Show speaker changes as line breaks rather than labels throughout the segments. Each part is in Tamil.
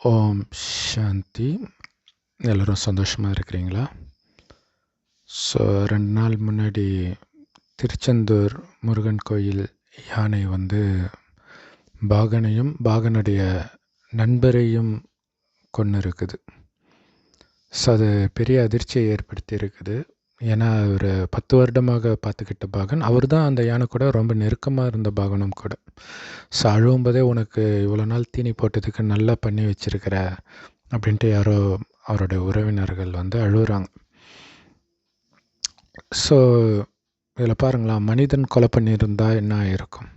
ஓம் சாந்தி. எல்லோரும் சந்தோஷமாக இருக்கிறீங்களா? ஸோ 2 நாள் முன்னாடி திருச்செந்தூர் முருகன் கோயில் யானை பாகனையும் பாகனுடைய நண்பரையும் கொன்று இருக்குது. ஸோ அது பெரிய அதிர்ச்சியை ஏற்படுத்தி இருக்குது. ஏன்னா ஒரு 10 வருடமாக பார்த்துக்கிட்ட பாகன், அவர் தான் அந்த யானை கூட ரொம்ப நெருக்கமாக இருந்த பாகனும் கூட. ஸோ அழுவும்போதே உனக்கு இவ்வளோ நாள் தீனி போட்டதுக்கு நல்லா பண்ணி வச்சிருக்கிற அப்படின்ட்டு யாரோ அவருடைய உறவினர்கள் அழுகுறாங்க. ஸோ இதில் பாருங்களா, மனிதன் கொலை பண்ணியிருந்தா என்ன ஆயிருக்கும்?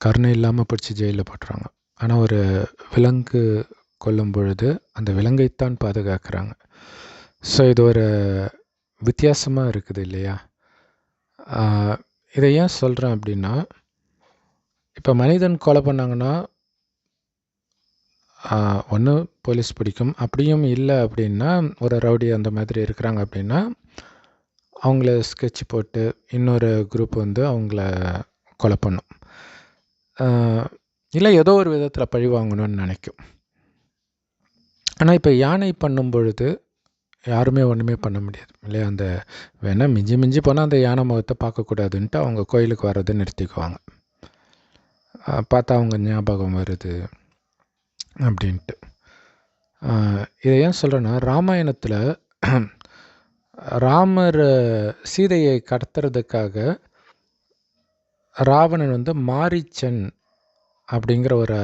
கருணை இல்லாமல் பிடிச்சி ஜெயிலில் போட்டுறாங்க. ஆனால் ஒரு விலங்கு கொல்லும் பொழுது அந்த விலங்கைத்தான் பாதுகாக்கிறாங்க. ஸோ இது ஒரு வித்தியாசமாக இருக்குது இல்லையா? இதை ஏன் சொல்கிறேன் அப்படின்னா, இப்போ மனிதன் கொலை பண்ணாங்கன்னா ஒன்று போலீஸ் பிடிக்கும், அப்படியும் இல்லை அப்படின்னா ஒரு ரவுடி அந்த மாதிரி இருக்கிறாங்க அப்படின்னா அவங்கள ஸ்கெட்ச் போட்டு இன்னொரு குரூப் அவங்கள கொலை பண்ணும். இல்லை ஏதோ ஒரு விதத்தில் பழி வாங்கணும்னு நினைக்கும். ஆனால் இப்போ யானை பண்ணும் பொழுது யாருமே ஒன்றுமே பண்ண முடியாது இல்லையா? அந்த வேணால் மிஞ்சி போனால் அந்த யானை முகத்தை பார்க்கக்கூடாதுன்ட்டு அவங்க கோயிலுக்கு வர்றதை நிறுத்திக்குவாங்க. பார்த்தா அவங்க ஞாபகம் வருது அப்படின்ட்டு. இதை ஏன் சொல்கிறேன்னா, ராமாயணத்தில் ராமர் சீதையை கடத்துறதுக்காக ராவணன் மாரீச்சன் அப்படிங்கிற ஒரு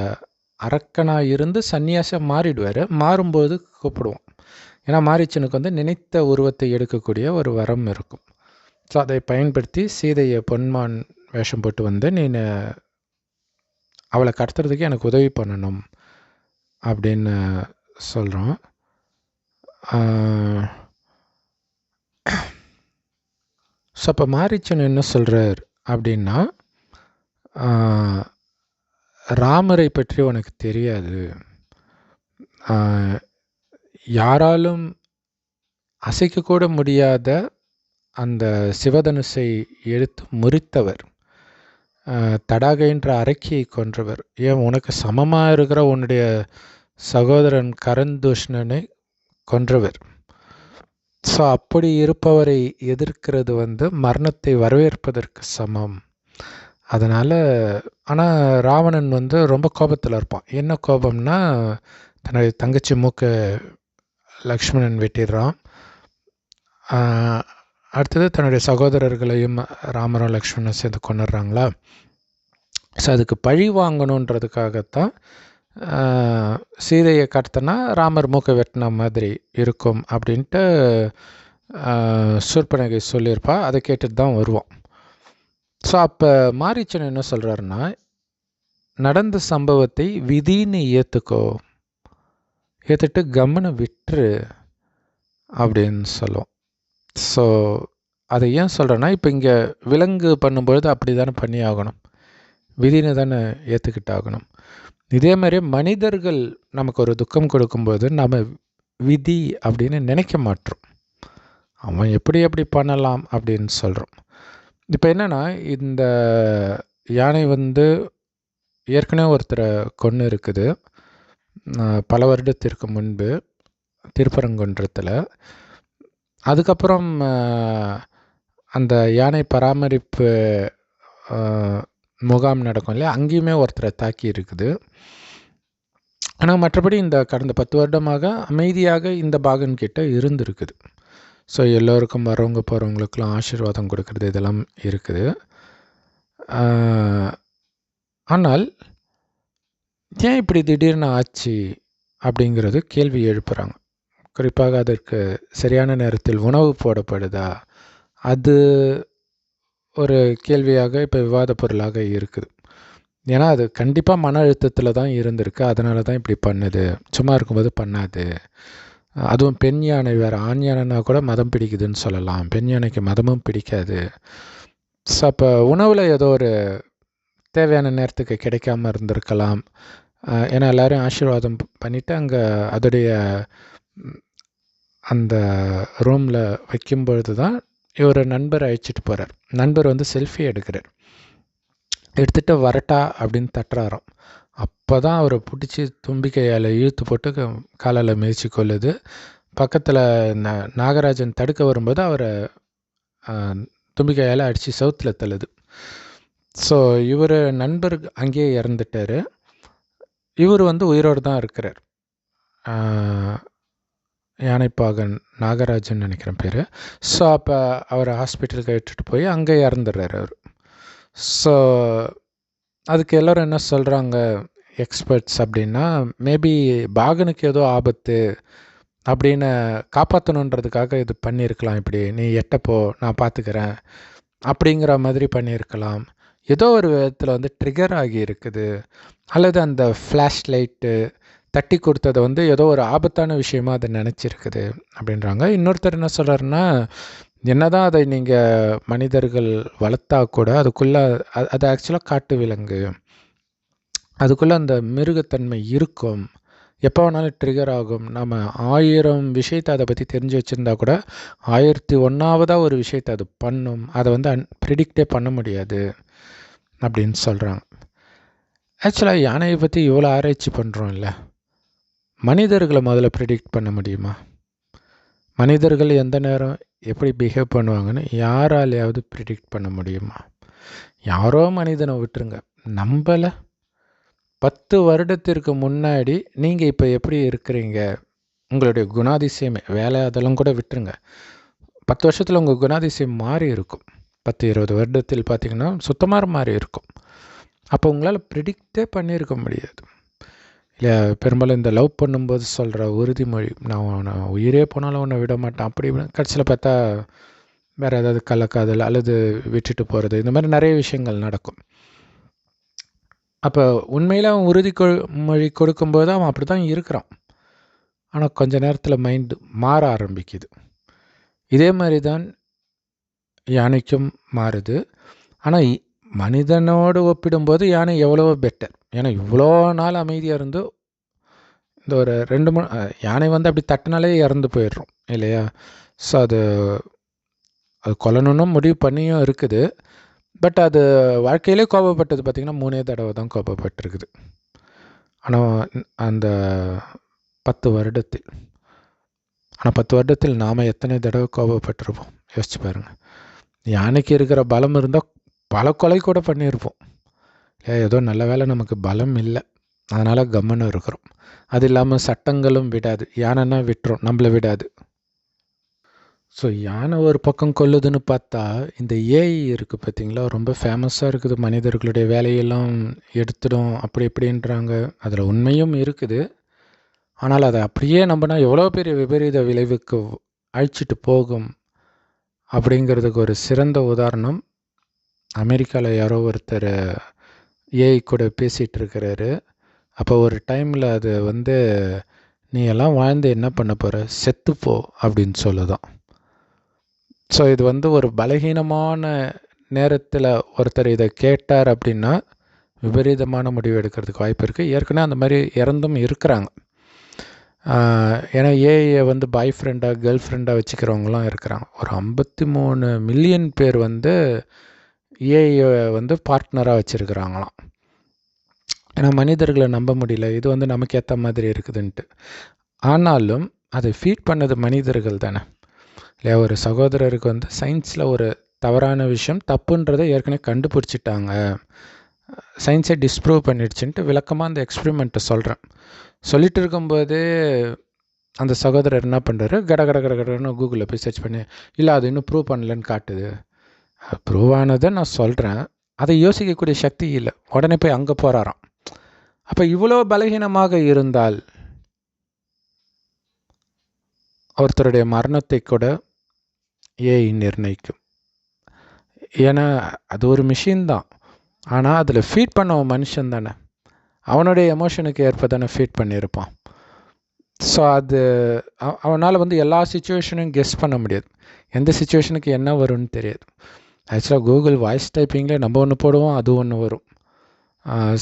அரக்கனாக இருந்து சன்னியாசியாக மாறிடுவார். மாறும்போது கூப்பிடுவோம். ஏன்னா மாரீச்சனுக்கு நினைத்த உருவத்தை எடுக்கக்கூடிய ஒரு வரம் இருக்கும். ஸோ அதை பயன்படுத்தி சீதையை பொன்மான் வேஷம் போட்டு நீ அவளை கடத்துறதுக்கு எனக்கு உதவி பண்ணணும் அப்படின்னு சொல்கிறோம். ஸோ அப்போ மாரீச்சன் என்ன சொல்கிறார் அப்படின்னா, ராமரை பற்றி உனக்கு தெரியாது, யாராலும் அசைக்கக்கூட முடியாத அந்த சிவதனுசை எடுத்து முறித்தவர், தடாகைன்ற அரக்கியை கொன்றவர், ஏன் உனக்கு சமமாக இருக்கிற உன்னுடைய சகோதரன் கரந்தூஷ்ணனை கொன்றவர். ஸோ அப்படி இருப்பவரை எதிர்க்கிறது மரணத்தை வரவேற்பதற்கு சமம். அதனால் ஆனால் ராவணன் ரொம்ப கோபத்தில் இருப்பான். என்ன கோபம்னா, தன்னுடைய தங்கச்சி மூக்க லக்ஷ்மணன் வெட்டிடுறான். அடுத்தது தன்னுடைய சகோதரர்களையும் ராமரும் லக்ஷ்மணன் சேர்ந்து கொண்டுடுறாங்களா. ஸோ அதுக்கு பழி வாங்கணுன்றதுக்காகத்தான் சீதையை கடத்தினா ராமர் மூக்கை வெட்டின மாதிரி இருக்கும் அப்படின்ட்டு சூர்பனகை சொல்லியிருப்பா. அதை கேட்டுட்டு தான் வருவோம். ஸோ அப்போ மாரீச்சன் என்ன சொல்கிறாருன்னா, நடந்த சம்பவத்தை விதின்னு ஏற்றுட்டு கம்மனை விட்டுரு அப்படின்னு சொல்லுவோம். ஸோ அதை ஏன் சொல்கிறேன்னா, இப்போ இங்கே விலங்கு பண்ணும்பொழுது அப்படி தானே பண்ணி ஆகணும், விதின்னு தானே ஏற்றுக்கிட்டாகணும். இதே மாதிரி மனிதர்கள் நமக்கு ஒரு துக்கம் கொடுக்கும்போது நம்ம விதி அப்படின்னு நினைக்க மாட்டோம், அவன் எப்படி பண்ணலாம் அப்படின்னு சொல்கிறோம். இப்போ என்னென்னா, இந்த யானை ஏற்கனவே ஒருத்தரை கொன்று இருக்குது பல வருடத்திற்கு முன்பு திருப்பரங்குன்றத்தில். அதுக்கப்புறம் அந்த யானை பராமரிப்பு முகாம் நடக்கும் இல்லையா, அங்கேயுமே ஒருத்தரை தாக்கி இருக்குது. ஆனால் மற்றபடி இந்த கடந்த 10 வருடமாக அமைதியாக இந்த பாகன் கிட்ட இருந்திருக்குது. ஸோ எல்லோருக்கும் வரவங்க போகிறவங்களுக்கெல்லாம் ஆசீர்வாதம் கொடுக்கறது இதெல்லாம் இருக்குது. ஆனால் ஏன் இப்படி திடீர்னு ஆச்சு அப்படிங்கிறது கேள்வி எழுப்புகிறாங்க. குறிப்பாக அதற்கு சரியான நேரத்தில் உணவு போடப்படுதா, அது ஒரு கேள்வியாக இப்போ விவாத பொருளாக இருக்குது. ஏன்னா அது கண்டிப்பாக மன அழுத்தத்தில் தான் இருந்திருக்கு, அதனால தான் இப்படி பண்ணுது, சும்மா இருக்கும்போது பண்ணாது. அதுவும் பெண் யானை வேறு, ஆண் யானைனா கூட மதம் பிடிக்குதுன்னு சொல்லலாம், பெண் யானைக்கு மதமும் பிடிக்காது. ஸோ அப்போ உணவில் ஏதோ ஒரு தேவையான நேரத்துக்கு கிடைக்காம இருந்திருக்கலாம். ஏன்னா எல்லோரும் ஆசீர்வாதம் பண்ணிவிட்டு அங்கே அதோடைய அந்த ரூமில் வைக்கும்பொழுது தான் இவர் நண்பரை அழைச்சிட்டு போகிறார். நண்பர் செல்ஃபி எடுக்கிறார். எடுத்துகிட்டு வரட்டா அப்படின்னு தட்டுறாராம். அப்போ தான் அவரை பிடிச்சி தும்பிக்கையால் இழுத்து போட்டு காலால் மிதிச்சு கொள்ளுது. பக்கத்தில் நாகராஜன் தடுக்க வரும்போது அவரை தும்பிக்கையால் அடித்து சவுத்தில் தள்ளுது. ஸோ இவர் நண்பர் அங்கேயே இறந்துட்டார். இவர் உயிரோடு தான் இருக்கிறார். யானைப்பாகன் நாகராஜன் நினைக்கிறேன் பேர். ஸோ அப்போ அவரை ஹாஸ்பிட்டலுக்கு இட்டுட்டு போய் அங்கே இறந்துடுறாரு அவர். ஸோ அதுக்கு எல்லோரும் என்ன சொல்கிறாங்க எக்ஸ்பர்ட்ஸ் அப்படின்னா, மேபி பாகனுக்கு ஏதோ ஆபத்து அப்படின்னு காப்பாற்றணுன்றதுக்காக இது பண்ணியிருக்கலாம். இப்படி நீ எட்டப்போ நான் பார்த்துக்கிறேன் அப்படிங்கிற மாதிரி பண்ணியிருக்கலாம். ஏதோ ஒரு விதத்தில் ட்ரிகர் ஆகி இருக்குது. அல்லது அந்த ஃப்ளாஷ் லைட்டு தட்டி கொடுத்ததை ஏதோ ஒரு ஆபத்தான விஷயமா அதை நினச்சிருக்குது அப்படின்றாங்க. இன்னொருத்தர் என்ன சொல்கிறாருன்னா, என்னதான் அதை நீங்கள் மனிதர்கள் வளர்த்தா கூட அதுக்குள்ளே அது ஆக்சுவலாக காட்டு விலங்கு, அதுக்குள்ளே அந்த மிருகத்தன்மை இருக்கும், எப்போ வேணாலும் ட்ரிகர் ஆகும். நம்ம 1000 விஷயத்தை அதை பற்றி தெரிஞ்சு வச்சுருந்தா கூட 1001ஆவதாக ஒரு விஷயத்தை அது பண்ணும். அதை ப்ரிடிக்டே பண்ண முடியாது அப்படின்னு சொல்கிறாங்க. ஆக்சுவலாக யானையை பற்றி இவ்வளோ ஆராய்ச்சி பண்ணுறோம் இல்லை, மனிதர்களை முதல்ல ப்ரிடிக்ட் பண்ண முடியுமா? மனிதர்கள் எந்த நேரம் எப்படி பிஹேவ் பண்ணுவாங்கன்னு யாராலையாவது ப்ரிடிக்ட் பண்ண முடியுமா? யாரோ மனிதனை விட்டுருங்க, நம்மளை 10 வருடத்திற்கு முன்னாடி நீங்கள் இப்போ எப்படி இருக்கிறீங்க, உங்களுடைய குணாதிசயமே, வேலை அதெல்லாம் கூட விட்டுருங்க, 10 வருஷத்தில் உங்கள் குணாதிசயம் மாறி இருக்கும். 10-20 வருடத்தில் பார்த்திங்கன்னா சுத்தமாக மாறி இருக்கும். அப்போ உங்களால் ப்ரிடிக்டே பண்ணியிருக்க முடியாது இல்லை. பெரும்பாலும் இந்த லவ் பண்ணும்போது சொல்கிற உறுதிமொழி, நான் உயிரே போனாலும் உன்னை விட மாட்டேன் அப்படி கடைசியில் பார்த்தா வேறு ஏதாவது கள்ளக்காதல் அல்லது விட்டுட்டு போகிறது, இந்த மாதிரி நிறைய விஷயங்கள் நடக்கும். அப்போ உண்மையில் அவன் மொழி கொடுக்கும்போது அவன் அப்படி தான் இருக்கிறான். ஆனால் கொஞ்ச நேரத்தில் மைண்டு மாற ஆரம்பிக்குது. இதே மாதிரி தான் யானைக்கும் மாறுது. ஆனால் மனிதனோடு ஒப்பிடும்போது யானை எவ்வளவோ பெட்டர். ஏன்னா இவ்வளோ நாள் அமைதியாக இருந்து இந்த ஒரு 2-3 யானை அப்படி தட்டினாலே இறந்து போயிடுறோம் இல்லையா? ஸோ அது கொல்லணுன்னு முடிவு பண்ணியும் இருக்குது. பட் அது வாழ்க்கையிலே கோபப்பட்டது பார்த்திங்கன்னா 3 தடவை தான் கோபப்பட்டிருக்குது. ஆனால் அந்த 10 வருடத்தில் நாம் எத்தனை தடவை கோபப்பட்டிருப்போம் யோசிச்சு பாருங்கள். யானைக்கு இருக்கிற பலம் இருந்தால் பல கொலை கூட பண்ணியிருப்போம். ஏதோ நல்ல வேளை நமக்கு பலம் இல்லை, அதனால் கம்முன்னு இருக்கிறோம். அது இல்லாமல் சட்டங்களும் விடாது, யானைன்னா விட்டுரும், நம்மளை விடாது. ஸோ யானை ஒரு பக்கம் கொல்லுதுன்னு பார்த்தா இந்த ஏஐ இருக்குது பார்த்திங்களா, ரொம்ப ஃபேமஸாக இருக்குது. மனிதர்களுடைய வேலையெல்லாம் எடுத்துடும் அப்படி இப்படின்றாங்க. அதில் உண்மையும் இருக்குது. ஆனால் அதை அப்படியே நம்பினா எவ்வளோ பெரிய விபரீத விளைவுக்கு அழிச்சிட்டு போகும் அப்படிங்கிறதுக்கு ஒரு சிறந்த உதாரணம். அமெரிக்காவில் யாரோ ஒருத்தர் ஏஐ கூட பேசிகிட்டு இருக்கிறாரு. அப்போ ஒரு டைமில் அது நீ எல்லாம் வாழ்ந்து என்ன பண்ண போகிற, செத்துப்போ அப்படின்னு சொல்லுதான். ஸோ இது ஒரு பலகீனமான நேரத்தில் ஒருத்தர் இதை கேட்டார் அப்படின்னா விபரீதமான முடிவு எடுக்கிறதுக்கு வாய்ப்பு இருக்குது. ஏற்கனவே அந்த மாதிரி இறந்தும் இருக்கிறாங்க. ஏன்னா ஏஐயை பாய் ஃப்ரெண்டாக கேர்ள் ஃப்ரெண்டாக வச்சுக்கிறவங்களாம் இருக்கிறாங்க. ஒரு 53 மில்லியன் பேர் ஏஐயை பார்ட்னராக வச்சுருக்கிறாங்களாம். ஏன்னா மனிதர்களை நம்ப முடியல, இது நமக்கு ஏற்ற மாதிரி இருக்குதுன்ட்டு. ஆனாலும் அதை ஃபீட் பண்ணது மனிதர்கள் தானே இல்லையா? ஒரு சகோதரருக்கு சயின்ஸில் ஒரு தவறான விஷயம் தப்புன்றதை ஏற்கனவே கண்டுபிடிச்சிட்டாங்க, சயின்ஸை டிஸ்ப்ரூவ் பண்ணிடுச்சுன்ட்டு விளக்கமாக அந்த எக்ஸ்பிரிமெண்ட்டை சொல்லிட்டு இருக்கும்போதே அந்த சகோதரர் என்ன பண்ணுறாரு, கடன்னு கூகுளில் போய் சர்ச் பண்ணி, இல்லை அது இன்னும் ப்ரூவ் பண்ணலன்னு காட்டுது. ப்ரூவ் ஆனதை நான் சொல்கிறேன், அதை யோசிக்கக்கூடிய சக்தி இல்லை, உடனே போய் அங்கே போகிறாராம். அப்போ இவ்வளோ பலகீனமாக இருந்தால் ஒருத்தருடைய மரணத்தை கூட ஏஐ நிர்ணயிக்கும். ஏன்னா அது ஒரு மிஷின் தான், ஆனால் அதில் ஃபீட் பண்ணவன் மனுஷன் தானே, அவனுடைய எமோஷனுக்கு ஏற்ப தானே ஃபீட் பண்ணியிருப்பான். ஸோ அது அவனால் எல்லா சுச்சுவேஷனையும் கெஸ் பண்ண முடியாது, எந்த சுச்சுவேஷனுக்கு என்ன வரும்னு தெரியாது. ஆக்சுவலாக கூகுள் வாய்ஸ் டைப்பிங்கில் நம்ம ஒன்று போடுவோம், அது ஒன்று வரும்.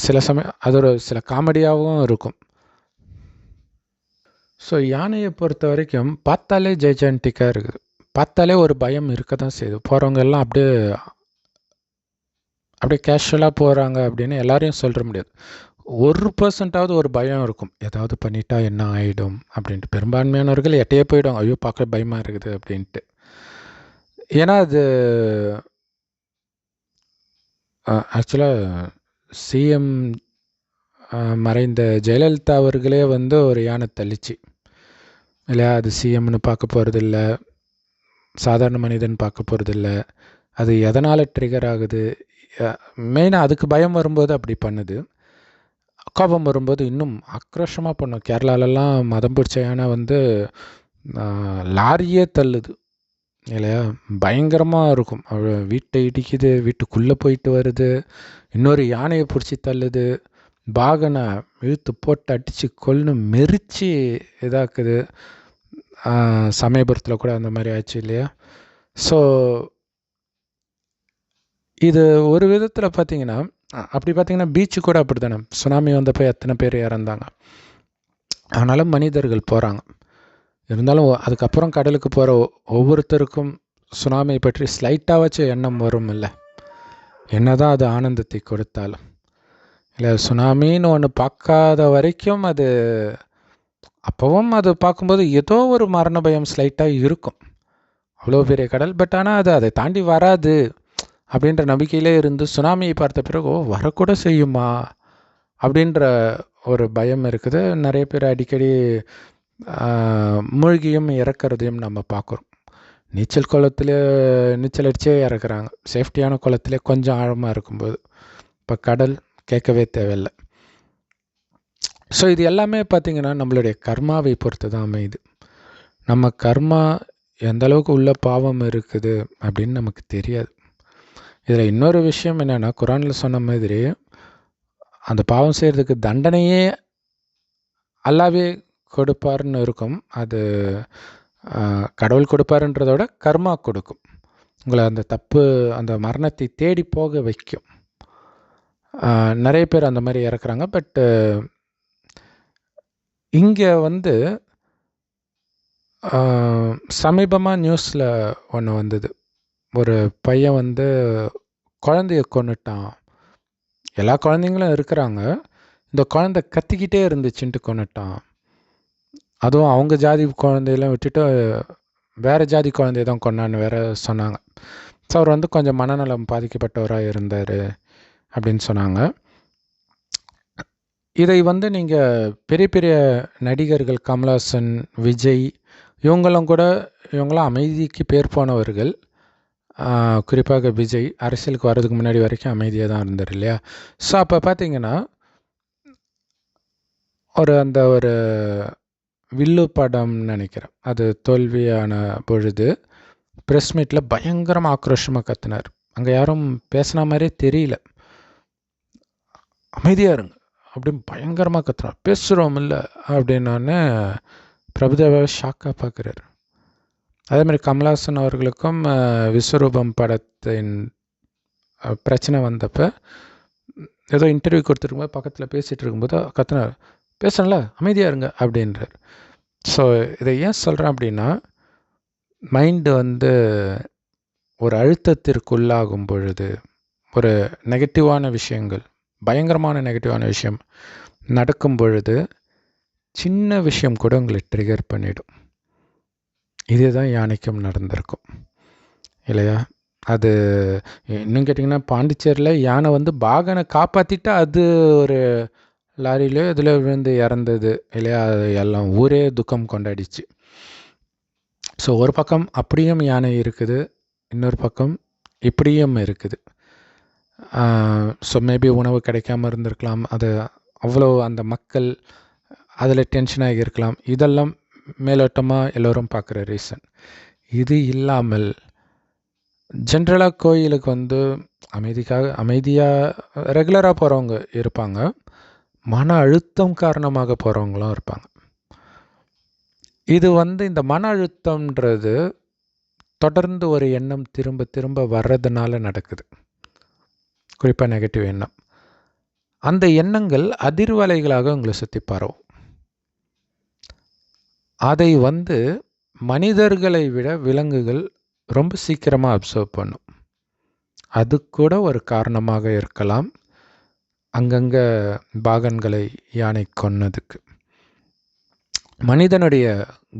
சில சமயம் அது சில காமெடியாகவும் இருக்கும். ஸோ யானையை பொறுத்த வரைக்கும் பார்த்தாலே ஜெய்ஜான்டிக்காக இருக்குது, பார்த்தாலே ஒரு பயம் இருக்க தான் செய்யுது. போகிறவங்க எல்லாம் அப்படியே கேஷுவலாக போகிறாங்க அப்படின்னு எல்லாரையும் சொல்ல முடியாது. 1% ஒரு பயம் இருக்கும். ஏதாவது பண்ணிட்டா என்ன ஆயிடும் அப்படின்ட்டு. பெரும்பான்மையானவர்கள் எட்டையே போயிடும். ஐயோ! பார்க்க பயமா இருக்குது அப்படின்ட்டு. ஏன்னா அது ஆக்சுவலா சிஎம் மறைந்த ஜெயலலிதா அவர்களே வந்து ஒரு யானை தள்ளிச்சு. இல்லையா? அது சிஎம்னு பார்க்க போகிறதில்ல, சாதாரண மனிதன் பார்க்க போகிறதில்ல. அது எதனால் ட்ரிகர் ஆகுது? மெயினாக அதுக்கு பயம் வரும்போது அப்படி பண்ணுது. கோபம் வரும்போது இன்னும் ஆக்ரோஷமாக பண்ணும். கேரளாலெல்லாம் மதம் பிடிச்ச யானை வந்து லாரியே தள்ளுது இல்லையா? பயங்கரமாக இருக்கும். வீட்டை இடிக்குது, வீட்டுக்குள்ளே போயிட்டு வருது, இன்னொரு யானையை பிடிச்சி தள்ளுது, பாகனை இழுத்து போட்டு அடித்து கொல்னு மெரிச்சு இதாக்குது. சமயபுரத்தில் கூட அந்த மாதிரி ஆச்சு இல்லையா? ஸோ இது ஒரு விதத்தில் பார்த்திங்கன்னா, அப்படி பார்த்திங்கன்னா பீச்சு கூட அப்படி தானே. சுனாமி வந்தப்போ எத்தனை பேர் இறந்தாங்க. ஆனாலும் மனிதர்கள் போகிறாங்க. இருந்தாலும் அதுக்கப்புறம் கடலுக்கு போகிற ஒவ்வொருத்தருக்கும் சுனாமியை பற்றி ஸ்லைட்டாகவாச்சும் எண்ணம் வரும் இல்லை? என்ன தான் அது ஆனந்தத்தை கொடுத்தாலும் இல்லை. சுனாமின்னு ஒன்று பார்க்காத வரைக்கும் அது அப்போவும் அது பார்க்கும்போது ஏதோ ஒரு மரண பயம் ஸ்லைட்டாக இருக்கும். அவ்வளோ பெரிய கடல். பட் ஆனால் அது அதை தாண்டி வராது அப்படின்ற நம்பிக்கையிலே இருந்து சுனாமியை பார்த்த பிறகு வரக்கூட செய்யுமா அப்படின்ற ஒரு பயம் இருக்குது. நிறைய பேர் அடிக்கடி மூழ்கியும் இறக்கிறதையும் நம்ம பார்க்குறோம். நீச்சல் குளத்தில் நீச்சல் அடித்தே இறக்குறாங்க, சேஃப்டியான குளத்திலே கொஞ்சம் ஆழமாக இருக்கும்போது. இப்போ கடல் கேட்கவே தேவையில்லை. ஸோ இது எல்லாமே பார்த்திங்கன்னா நம்மளுடைய கர்மாவை பொறுத்து தான் அமையுது. நம்ம கர்மா எந்த அளவுக்கு உள்ள பாவம் இருக்குது அப்படின்னு நமக்கு தெரியாது. இதில் இன்னொரு விஷயம் என்னென்னா, குரானில் சொன்ன மாதிரி அந்த பாவம் செய்கிறதுக்கு தண்டனையே அல்லாவே கொடுப்பார்னு இருக்கும். அது கடவுள் கொடுப்பாருன்றதோட கர்மா கொடுக்கும். உங்களை அந்த தப்பு, அந்த மரணத்தை தேடி போக வைக்கும். நிறைய பேர் அந்த மாதிரி இறக்குறாங்க. பட்டு இங்கே வந்து சமீபமாக நியூஸில் ஒன்று வந்தது. ஒரு பையன் வந்து குழந்தைய கொன்னுட்டான். எல்லா குழந்தைங்களும் இருக்கிறாங்க, இந்த குழந்தை கத்திக்கிட்டே இருந்துச்சுன்ட்டு கொன்னுட்டான். அதுவும் அவங்க ஜாதி குழந்தையெல்லாம் விட்டுட்டு வேறு ஜாதி குழந்தைய தான் கொன்னான்னு வேறு சொன்னாங்க. ஸோ அவர் வந்து கொஞ்சம் மனநலம் பாதிக்கப்பட்டவராக இருந்தார் அப்படின்னு சொன்னாங்க. இதை வந்து நீங்கள் பெரிய பெரிய நடிகர்கள் கமல்ஹாசன், விஜய் இவங்களாம் அமைதிக்கு பேர் போனவர்கள். குறிப்பாக விஜய் அரசியலுக்கு வர்றதுக்கு முன்னாடி வரைக்கும் அமைதியாக தான் இருந்தார் இல்லையா? ஸோ அப்போ பார்த்தீங்கன்னா ஒரு வில்லு படம்னு நினைக்கிறேன், அது தோல்வியான பொழுது ப்ரெஸ் மீட்டில் பயங்கரமாக ஆக்ரோஷமாக கத்தினார். அங்கே யாரும் பேசின மாதிரியே தெரியல. அமைதியாக இருங்க அப்படின்னு பயங்கரமாக கத்துனார். பேசுகிறோம் இல்லை அப்படின்னோடனே பிரபுதேவாவை ஷாக்காக பார்க்குறாரு. அதேமாதிரி கமல்ஹாசன் அவர்களுக்கும் விஸ்வரூபம் படத்தின் பிரச்சனை வந்தப்போ ஏதோ இன்டர்வியூ கொடுத்துருக்கும்போது பக்கத்தில் பேசிகிட்டு இருக்கும்போது கத்துனார், பேசணும்ல அமைதியாக இருங்க அப்படின்றார். ஸோ இதை ஏன் சொல்கிறேன் அப்படின்னா, மைண்டு வந்து ஒரு அழுத்தத்திற்குள்ளாகும் பொழுது, ஒரு நெகட்டிவான விஷயங்கள், பயங்கரமான நெகட்டிவான விஷயம் நடக்கும் பொழுது சின்ன விஷயம் கூட உங்களை ட்ரிகர் பண்ணிடும். இதுதான் யானைக்கும் நடந்திருக்கும் இல்லையா? அது இன்னும் கேட்டிங்கன்னா, பாண்டிச்சேரியில் யானை வந்து பாகனை காப்பாற்றிட்டு அது ஒரு லாரியிலே இதில் விழுந்து இறந்தது இல்லையா? அது எல்லாம் ஊரே துக்கம் கொண்டாடிச்சு. ஸோ ஒரு பக்கம் அப்படியும் யானை இருக்குது, இன்னொரு பக்கம் இப்படியும் இருக்குது. ஸோ மேபி உணவு கிடைக்காம இருந்திருக்கலாம், அது அவ்வளோ அந்த மக்கள் அதில் டென்ஷனாகி இருக்கலாம். இதெல்லாம் மேலோட்டமாக எல்லோரும் பார்க்குற ரீசன். இது இல்லாமல் ஜென்ரலாக கோயிலுக்கு வந்து அமைதியாக ரெகுலராக போகிறவங்க இருப்பாங்க, மன அழுத்தம் காரணமாக போகிறவங்களும் இருப்பாங்க. இது வந்து இந்த மன அழுத்தம்ன்றது தொடர்ந்து ஒரு எண்ணம் திரும்ப திரும்ப வர்றதுனால நடக்குது. குறிப்பாக நெகட்டிவ் எண்ணம். அந்த எண்ணங்கள் அதிர்வலைகளாக உங்களை சுற்றி பரவும். அதை வந்து மனிதர்களை விட விலங்குகள் ரொம்ப சீக்கிரமாக அப்சர்வ் பண்ணும். அது கூட ஒரு காரணமாக இருக்கலாம். அங்கங்கே பாகன்களை யானை கொன்னதுக்கு. மனிதனுடைய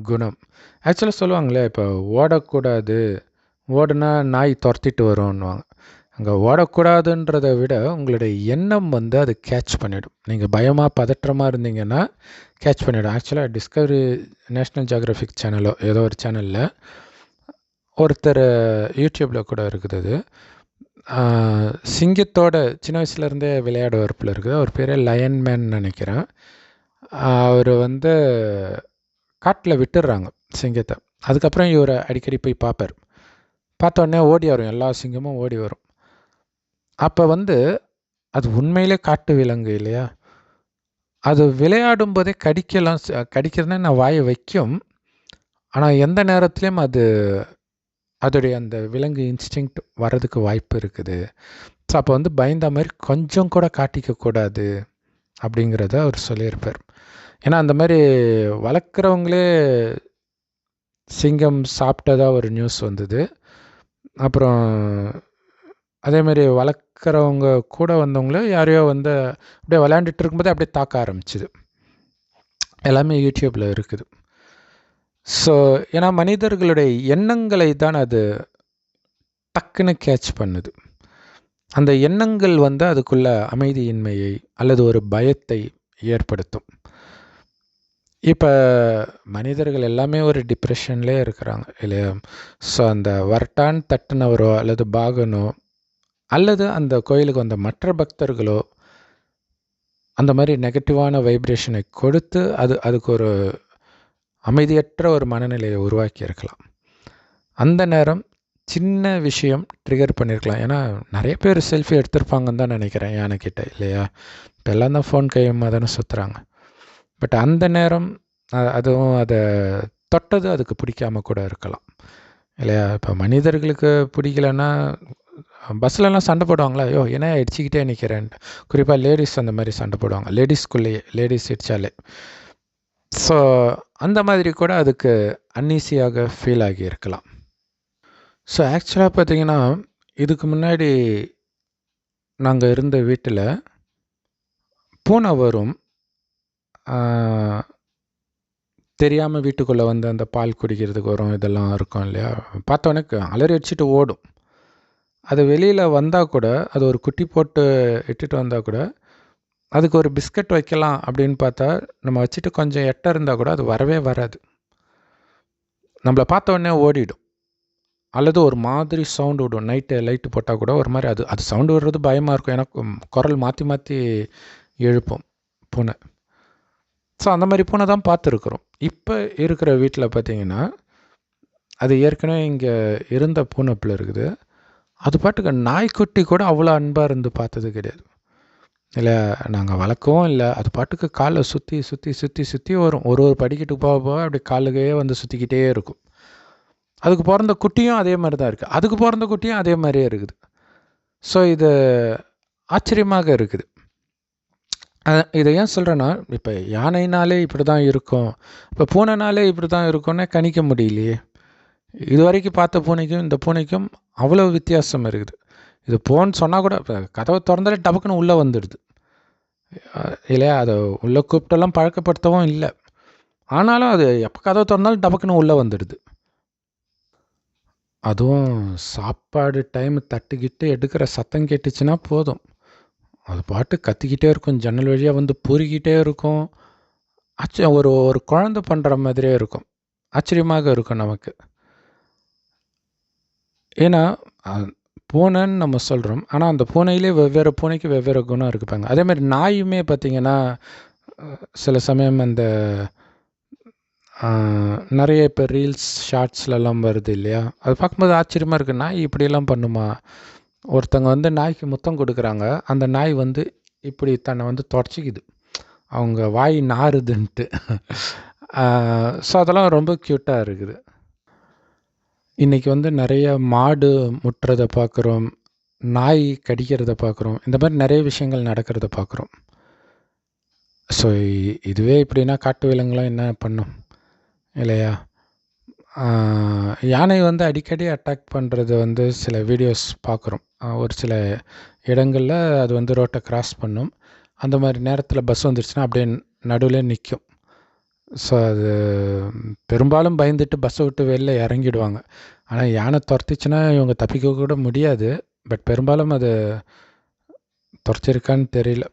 குணம் ஆக்சுவலாக சொல்லுவாங்களே, இப்போ ஓடக்கூடாது, ஓடுனா நாய் துரத்திட்டு வரும்னுவாங்க. அங்கே ஓடக்கூடாதுன்றதை விட உங்களுடைய எண்ணம் வந்து அது கேட்ச் பண்ணிவிடும். நீங்கள் பயமாக பதற்றமாக இருந்தீங்கன்னா கேட்ச் பண்ணிவிடும். ஆக்சுவலாக டிஸ்கவரி நேஷ்னல் ஜியோகிராஃபிக் சேனலோ ஏதோ ஒரு சேனலில் ஒருத்தர் யூடியூப்பில் கூட இருக்குது அது. சிங்கத்தோட சின்ன வயசுலேருந்தே விளையாடுவரப்பில் இருக்குது. அவர் பேர் லயன்மேன் நினைக்கிறேன். அவர் வந்து காட்டில் விட்டுடுறாங்க சிங்கத்தை. அதுக்கப்புறம் இவரை அடிக்கடி போய் பார்ப்பார். பார்த்தோன்னே ஓடி வரும், எல்லா சிங்கமும் ஓடி வரும். அப்போ வந்து அது உண்மையிலே காட்டு விலங்கு இல்லையா, அது விளையாடும் போதே கடிக்கிறதுனா நான் வாயை வைக்கும். ஆனால் எந்த நேரத்துலையும் அதோடைய அந்த விலங்கு இன்ஸ்டிங்க்ட் வர்றதுக்கு வாய்ப்பு இருக்குது. ஸோ அப்போ வந்து பயந்த மாதிரி கொஞ்சம் கூட காட்டிக்கக்கூடாது அப்படிங்கிறத அவர் சொல்லியிருப்பார். ஏன்னா அந்த மாதிரி வளர்க்குறவங்களே சிங்கம் சாப்பிட்டதா ஒரு நியூஸ் வந்தது. அப்புறம் அதேமாரி வளர்க்குறவங்க கூட வந்தவங்களே யாரையோ வந்து அப்படியே விளையாண்டுட்டு இருக்கும்போதே அப்படியே தாக்க ஆரம்பிச்சுது. எல்லாமே யூடியூப்பில் இருக்குது. ஸோ ஏன்னா மனிதர்களுடைய எண்ணங்களை தான் அது டக்குன்னு கேட்ச் பண்ணுது. அந்த எண்ணங்கள் வந்து அதுக்குள்ள அமைதியின்மையை அல்லது ஒரு பயத்தை ஏற்படுத்தும். இப்போ மனிதர்கள் எல்லாமே ஒரு டிப்ரெஷன்லேயே இருக்கிறாங்க இல்லையா. ஸோ அந்த வரட்டான் தட்டுனவரோ அல்லது பாகனோ அல்லது அந்த கோயிலுக்கு வந்த மற்ற பக்தர்களோ அந்த மாதிரி நெகட்டிவான வைப்ரேஷனை கொடுத்து அதுக்கு ஒரு அமைதியற்ற ஒரு மனநிலையை உருவாக்கி இருக்கலாம். அந்த நேரம் சின்ன விஷயம் ட்ரிகர் பண்ணியிருக்கலாம். ஏன்னா நிறைய பேர் செல்ஃபி எடுத்திருப்பாங்கன்னு தான் நினைக்கிறேன் யானைக்கிட்ட இல்லையா. இப்போ எல்லாம் தான் ஃபோன் கையமாக தானே சுற்றுறாங்க. பட் அந்த நேரம் அதுவும் அதை தொட்டது அதுக்கு பிடிக்காமல் கூட இருக்கலாம் இல்லையா. இப்போ மனிதர்களுக்கு பிடிக்கலன்னா பஸ்லலாம் சண்டை போடுவாங்களா, ஐயோ ஏன்னா இடிச்சிக்கிட்டே நிற்கிறேன். குறிப்பாக லேடிஸ் அந்த மாதிரி சண்டை போடுவாங்க, லேடிஸ்குள்ளேயே, லேடிஸ் இடித்தாலே. ஸோ அந்த மாதிரி கூட அதுக்கு அன்ஈஸியாக ஃபீல் ஆகி இருக்கலாம். ஸோ ஆக்சுவலாக பார்த்திங்கன்னா இதுக்கு முன்னாடி நாங்கள் இருந்த வீட்டில் பூனை வரும், தெரியாமல் வீட்டுக்குள்ளே வந்து அந்த பால் குடிக்கிறதுக்கு வரும், இதெல்லாம் இருக்கும் இல்லையா. பார்த்தோன்னே அலறி அடிச்சுட்டு ஓடும். அது வெளியில் வந்தால் கூட, அது ஒரு குட்டி போட்டு இட்டுட்டு வந்தால் கூட, அதுக்கு ஒரு பிஸ்கட் வைக்கலாம் அப்படின்னு பார்த்தா நம்ம வச்சுட்டு கொஞ்சம் எட்ட இருந்தால் கூட அது வரவே வராது. நம்மளை பார்த்த உடனே ஓடிடும். அல்லது ஒரு மாதிரி சவுண்டு விடும். நைட்டு லைட்டு போட்டால் கூட ஒரு மாதிரி அது சவுண்டு விடுறது பயமாக இருக்கும். ஏன்னா குரல் மாற்றி மாற்றி எழுப்போம் பூனை. ஸோ அந்த மாதிரி பூனை தான் பார்த்துருக்குறோம். இப்போ இருக்கிற வீட்டில் பார்த்திங்கன்னா அது ஏற்கனவே இங்கே இருந்த பூனைப்பில் இருக்குது. அது பாட்டுக்கு நாய்க்குட்டி கூட அவ்வளோ அன்பாக இருந்து பார்த்தது கிடையாது இல்லை. நாங்கள் வளர்க்கவும் இல்லை. அது பாட்டுக்கு காலை சுற்றி சுற்றி சுற்றி சுற்றி வரும். ஒரு படிக்கட்டு போக போக அப்படி காலுக்கே வந்து சுற்றிக்கிட்டே இருக்கும். அதுக்கு பிறந்த குட்டியும் அதே மாதிரி தான் இருக்குது. அதுக்கு பிறந்த குட்டியும் அதே மாதிரியே இருக்குது. ஸோ இது ஆச்சரியமாக இருக்குது. இதை ஏன் சொல்கிறேன்னா, இப்போ யானைனாலே இப்படி தான் இருக்கும், இப்போ பூனைனாலே இப்படி தான் இருக்கும்னே கணிக்க முடியலையே. இது வரைக்கும் பார்த்த பூனைக்கும் இந்த பூனைக்கும் அவ்வளோ வித்தியாசம் இருக்குது. இது போன்னு சொன்னால் கூட இப்போ கதவை திறந்தாலே டபக்குன்னு உள்ளே வந்துடுது இல்லையா. அதை உள்ளே கூப்பிட்டெல்லாம் பழக்கப்படுத்தவும் இல்லை. ஆனாலும் அது எப்போ கதவை திறந்தாலும் டபக்குன்னு உள்ளே வந்துடுது. அதுவும் சாப்பாடு டைம் தட்டுக்கிட்டு எடுக்கிற சத்தம் கேட்டுச்சுன்னா போதும், அது பாட்டு கத்திக்கிட்டே இருக்கும். ஜன்னல் வழியாக வந்து பொறுக்கிட்டே இருக்கும். ஒரு குழந்தை பண்ணுற மாதிரியே இருக்கும். ஆச்சரியமாக இருக்கும் நமக்கு. ஏன்னா பூனைன்னு நம்ம சொல்கிறோம், ஆனால் அந்த பூனையிலே வெவ்வேறு பூனைக்கு வெவ்வேறு குணம் இருக்குப்பாங்க. அதேமாதிரி நாயுமே பார்த்திங்கன்னா சில சமயம் அந்த நிறைய இப்போ ரீல்ஸ் ஷார்ட்ஸ்லலாம் வருது இல்லையா, அது பார்க்கும்போது ஆச்சரியமாக இருக்குது. நாய் இப்படியெல்லாம் பண்ணுமா? ஒருத்தங்க வந்து நாய்க்கு முத்தம் கொடுக்குறாங்க, அந்த நாய் வந்து இப்படி தன்னை வந்து தொடச்சிக்குது, அவங்க வாய் நாறுதுன்ட்டு. ஸோ அதெல்லாம் ரொம்ப க்யூட்டாக இருக்குது. இன்றைக்கி வந்து நிறைய மாடு முட்டுறதை பார்க்குறோம், நாய் கடிக்கிறத பார்க்குறோம், இந்த மாதிரி நிறைய விஷயங்கள் நடக்கிறத பார்க்குறோம். ஸோ இதுவே இப்படின்னா காட்டு விலங்குலாம் என்ன பண்ணும் இல்லையா. யானை வந்து அடிக்கடி அட்டாக் பண்ணுறது வந்து சில வீடியோஸ் பார்க்குறோம். ஒரு சில இடங்களில் அது வந்து ரோட்டை கிராஸ் பண்ணும். அந்த மாதிரி நேரத்தில் பஸ் வந்துருச்சுன்னா அப்படியே நடுவில் நிற்கும். ஸோ அது பெரும்பாலும் பயந்துட்டு பஸ்ஸை விட்டு வெளில இறங்கிடுவாங்க. ஆனால் யானை துரத்திச்சுன்னா இவங்க தப்பிக்க கூட முடியாது. பட் பெரும்பாலும் அது துரத்திருக்கான்னு தெரியல.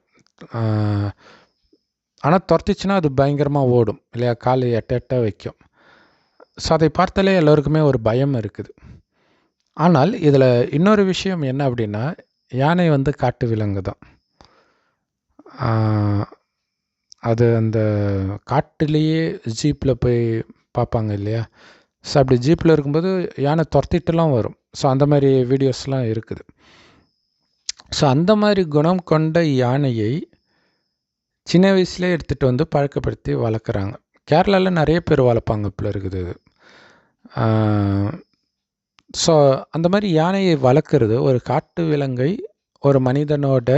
ஆனால் துரத்திச்சுன்னா அது பயங்கரமாக ஓடும் இல்லையா, கால் எட்ட வைக்கும். ஸோ அதை பார்த்தாலே எல்லோருக்குமே ஒரு பயம் இருக்குது. ஆனால் இதில் இன்னொரு விஷயம் என்ன அப்படின்னா, யானை காட்டு விலங்கு தான். அது அந்த காட்டிலேயே ஜீப்பில் போய் பார்ப்பாங்க இல்லையா. ஸோ அப்படி ஜீப்பில் இருக்கும்போது யானை துரத்திட்டுலாம் வரும். ஸோ அந்த மாதிரி வீடியோஸ்லாம் இருக்குது. ஸோ அந்த மாதிரி குணம் கொண்ட யானையை சின்ன வயசுலேயே எடுத்துகிட்டு பழக்கப்படுத்தி வளர்க்குறாங்க. கேரளாவில் நிறைய பேர் வளர்ப்பாங்க இப்போ இருக்குது. ஸோ அந்த மாதிரி யானையை வளர்க்குறது, ஒரு காட்டு விலங்கை ஒரு மனிதனோட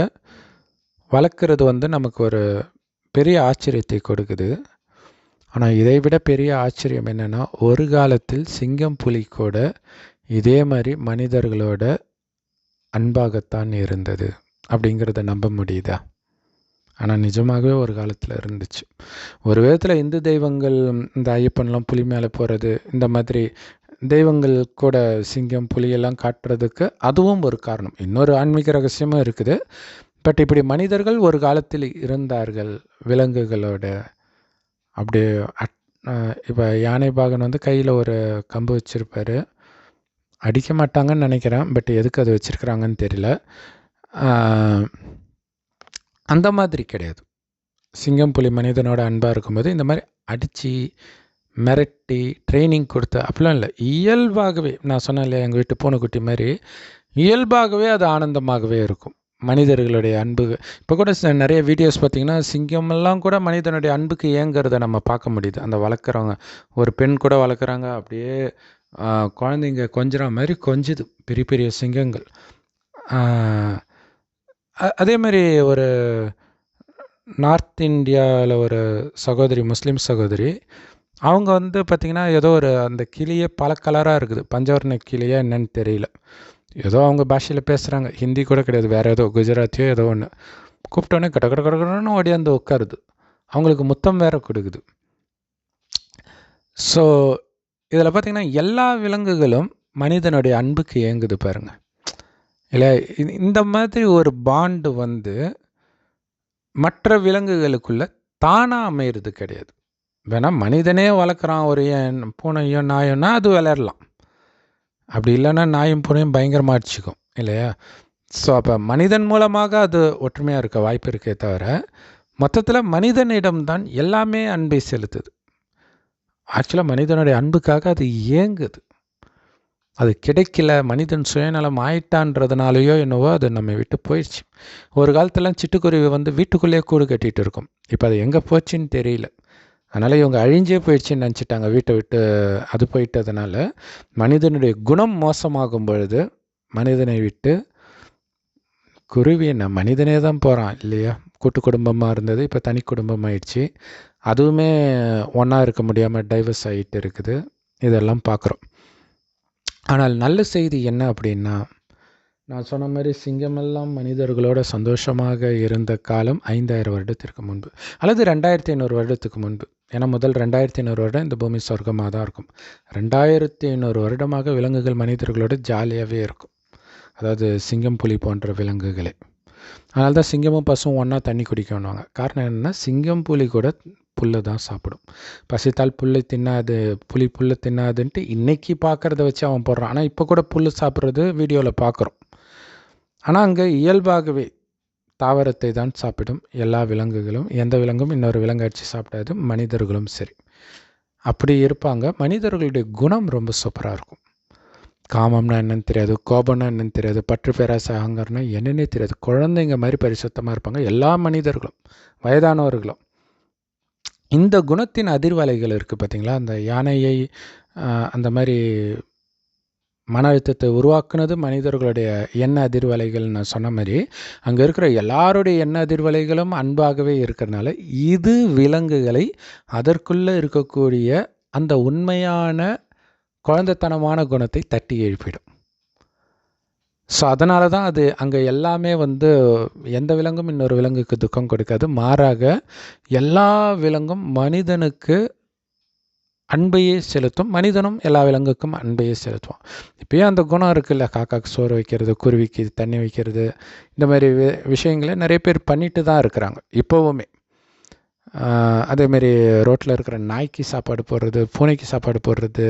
வளர்க்குறது நமக்கு ஒரு பெரிய ஆச்சரியத்தை கொடுக்குது. ஆனால் இதை விட பெரிய ஆச்சரியம் என்னென்னா, ஒரு காலத்தில் சிங்கம் புலி கூட இதே மாதிரி மனிதர்களோட அன்பாகத்தான் இருந்தது அப்படிங்கிறத நம்ப முடியுதா? ஆனால் நிஜமாகவே ஒரு காலத்தில் இருந்துச்சு. ஒரு விதத்தில் இந்து தெய்வங்கள், இந்த ஐயப்பன்லாம் புலி மேலே போகிறது, இந்த மாதிரி தெய்வங்கள் கூட சிங்கம் புலியெல்லாம் காட்டுறதுக்கு அதுவும் ஒரு காரணம். இன்னொரு ஆன்மீக ரகசியமும் இருக்குது. பட் இப்படி மனிதர்கள் ஒரு காலத்தில் இருந்தார்கள் விலங்குகளோட. அப்படியே இப்போ யானை பாகன் கையில் ஒரு கம்பு வச்சுருப்பார். அடிக்க மாட்டாங்கன்னு நினைக்கிறேன். பட் எதுக்கு அது வச்சுருக்குறாங்கன்னு தெரியல. அந்த மாதிரி கிடையாது. சிங்கம் புலி மனிதனோட அன்பாக இருக்கும்போது இந்த மாதிரி அடித்து மிரட்டி ட்ரைனிங் கொடுத்து அப்படிலாம் இல்லை. இயல்பாகவே நான் சொன்னேன் இல்லையா, எங்கள் வீட்டு பூனைக்குட்டி மாதிரி இயல்பாகவே அது ஆனந்தமாகவே இருக்கும். மனிதர்களுடைய அன்பு இப்போ கூட நிறைய வீடியோஸ் பார்த்திங்கன்னா, சிங்கமெல்லாம் கூட மனிதனுடைய அன்புக்கு ஏங்கிறத நம்ம பார்க்க முடியுது. அந்த வளர்க்குறவங்க, ஒரு பெண் கூட வளர்க்குறாங்க, அப்படியே குழந்தைங்க கொஞ்சிற மாதிரி கொஞ்சுது பெரிய பெரிய சிங்கங்கள். அதே மாதிரி ஒரு நார்த் இந்தியாவில் ஒரு சகோதரி, முஸ்லீம் சகோதரி, அவங்க பார்த்திங்கன்னா ஏதோ ஒரு அந்த கிளியே பல கலராக இருக்குது. பஞ்சவர்ண கிளியே என்னன்னு தெரியல. ஏதோ அவங்க பாஷையில் பேசுகிறாங்க, ஹிந்தி கூட கிடையாது, வேறு ஏதோ குஜராத்தியோ ஏதோ ஒன்று. கூப்பிட்டோன்னே கட கட கடன்னு ஓடியாந்து உட்காருது. அவங்களுக்கு முத்தம் வேறு கொடுக்குது. ஸோ இதில் பார்த்திங்கன்னா எல்லா விலங்குகளும் மனிதனுடைய அன்புக்கு ஏங்குது பாருங்கள். இல்லை, இந்த மாதிரி ஒரு பாண்டு மற்ற விலங்குகளுக்குள்ள தானாக அமையிறது கிடையாது. வேணால் மனிதனே வளர்க்குறான் ஒரு பூனையோ நாயோன்னா அது விளையாடலாம். அப்படி இல்லைன்னா நாயும் பூனையும் பயங்கரமாக அடிச்சிக்கும் இல்லையா. ஸோ அப்போ மனிதன் மூலமாக அது ஒற்றுமையாக இருக்க வாய்ப்பு இருக்கே தவிர, மொத்தத்தில் மனிதனிடம்தான் எல்லாமே அன்பை செலுத்துது. ஆக்சுவலாக மனிதனுடைய அன்புக்காக அது ஏங்குது. அது கிடைக்கல, மனிதன் சுயநலம் ஆயிட்டான்றதுனாலையோ என்னவோ அது நம்ம விட்டு போயிடுச்சு. ஒரு காலத்துலாம் சிட்டுக்குருவி வீட்டுக்குள்ளேயே கூடு கட்டிகிட்டு இருக்கும். இப்போ அது எங்கே போச்சுன்னு தெரியல. அதனால் இவங்க அழிஞ்சே போயிடுச்சின்னு நினச்சிட்டாங்க. வீட்டை விட்டு அது போயிட்டதுனால மனிதனுடைய குணம் மோசமாகும் பொழுது மனிதனை விட்டு குருவி என்ன மனிதனே தான் போகிறான் இல்லையா. கூட்டு குடும்பமாக இருந்தது, இப்போ தனி குடும்பம் ஆயிடுச்சு. அதுவுமே ஒன்றா இருக்க முடியாமல் டைவர்ஸ் ஆகிட்டு இருக்குது. இதெல்லாம் பார்க்குறோம். ஆனால் நல்ல செய்தி என்ன அப்படின்னா, நான் சொன்ன மாதிரி சிங்கமெல்லாம் மனிதர்களோட சந்தோஷமாக இருந்த காலம் 5000 வருடத்திற்கு முன்பு அல்லது 2500 வருடத்துக்கு முன்பு. ஏன்னா முதல் 2500 வருடம் இந்த பூமி சொர்க்கமாக தான் இருக்கும். 2500 வருடமாக விலங்குகள் மனிதர்களோட ஜாலியாகவே இருக்கும். அதாவது சிங்கம் புலி போன்ற விலங்குகளே. அதனால தான் சிங்கமும் பசுவும் ஒன்றா தண்ணி குடிக்கணுவாங்க. காரணம் என்னென்னா, சிங்கம் புலி கூட புல்லை தான் சாப்பிடும். பசித்தால் புல்லை தின்னாது, புலி புல்லை தின்னாதுன்ட்டு இன்றைக்கி பார்க்குறத வச்சு அவன் போடுறான். ஆனால் இப்போ கூட புல் சாப்பிட்றது வீடியோவில் பார்க்குறோம். ஆனால் அங்கே இயல்பாகவே தாவரத்தை தான் சாப்பிடும் எல்லா விலங்குகளும். எந்த விலங்கும் இன்னொரு விலங்கு அடித்து சாப்பிடாது, மனிதர்களும் சரி. அப்படி இருப்பாங்க. மனிதர்களுடைய குணம் ரொம்ப சூப்பராக இருக்கும். காமம்னா என்னன்னு தெரியாது, கோபம்னா என்னன்னு தெரியாது, பற்று பேராசை அகங்காரம்னா என்னன்னே தெரியாது. குழந்தைங்க மாதிரி பரிசுத்தமாக இருப்பாங்க எல்லா மனிதர்களும், வயதானவர்களும். இந்த குணத்தின் அதிர்வலைகள் இருக்குது பார்த்திங்களா. அந்த யானையை அந்த மாதிரி மன அழுத்தத்தை உருவாக்குனது மனிதர்களுடைய எண்ண அதிர்வலைகள். நான் சொன்ன மாதிரி அங்கே இருக்கிற எல்லாருடைய எண்ண அதிர்வலைகளும் அன்பாகவே இருக்கிறதுனால இது விலங்குகளை அதற்குள்ளே இருக்கக்கூடிய அந்த உண்மையான குழந்தைத்தனமான குணத்தை தட்டி எழுப்பிடும். ஸோ அதனால தான் அது அங்கே எல்லாமே வந்து எந்த விலங்கும் இன்னொரு விலங்குக்கு துக்கம் கொடுக்காது. மாறாக எல்லா விலங்கும் மனிதனுக்கு அன்பையே செலுத்தும். மனிதனும் எல்லா விலங்குக்கும் அன்பையே செலுத்துவோம். இப்போயும் அந்த குணம் இருக்குல்ல, காக்காக்கு சோறு வைக்கிறது, குருவிக்கு தண்ணி வைக்கிறது, இந்த மாதிரி விஷயங்களை நிறைய பேர் பண்ணிட்டு தான் இருக்கிறாங்க இப்போவுமே. அதேமாரி ரோட்டில் இருக்கிற நாய்க்கு சாப்பாடு போடுறது, பூனைக்கு சாப்பாடு போடுறது,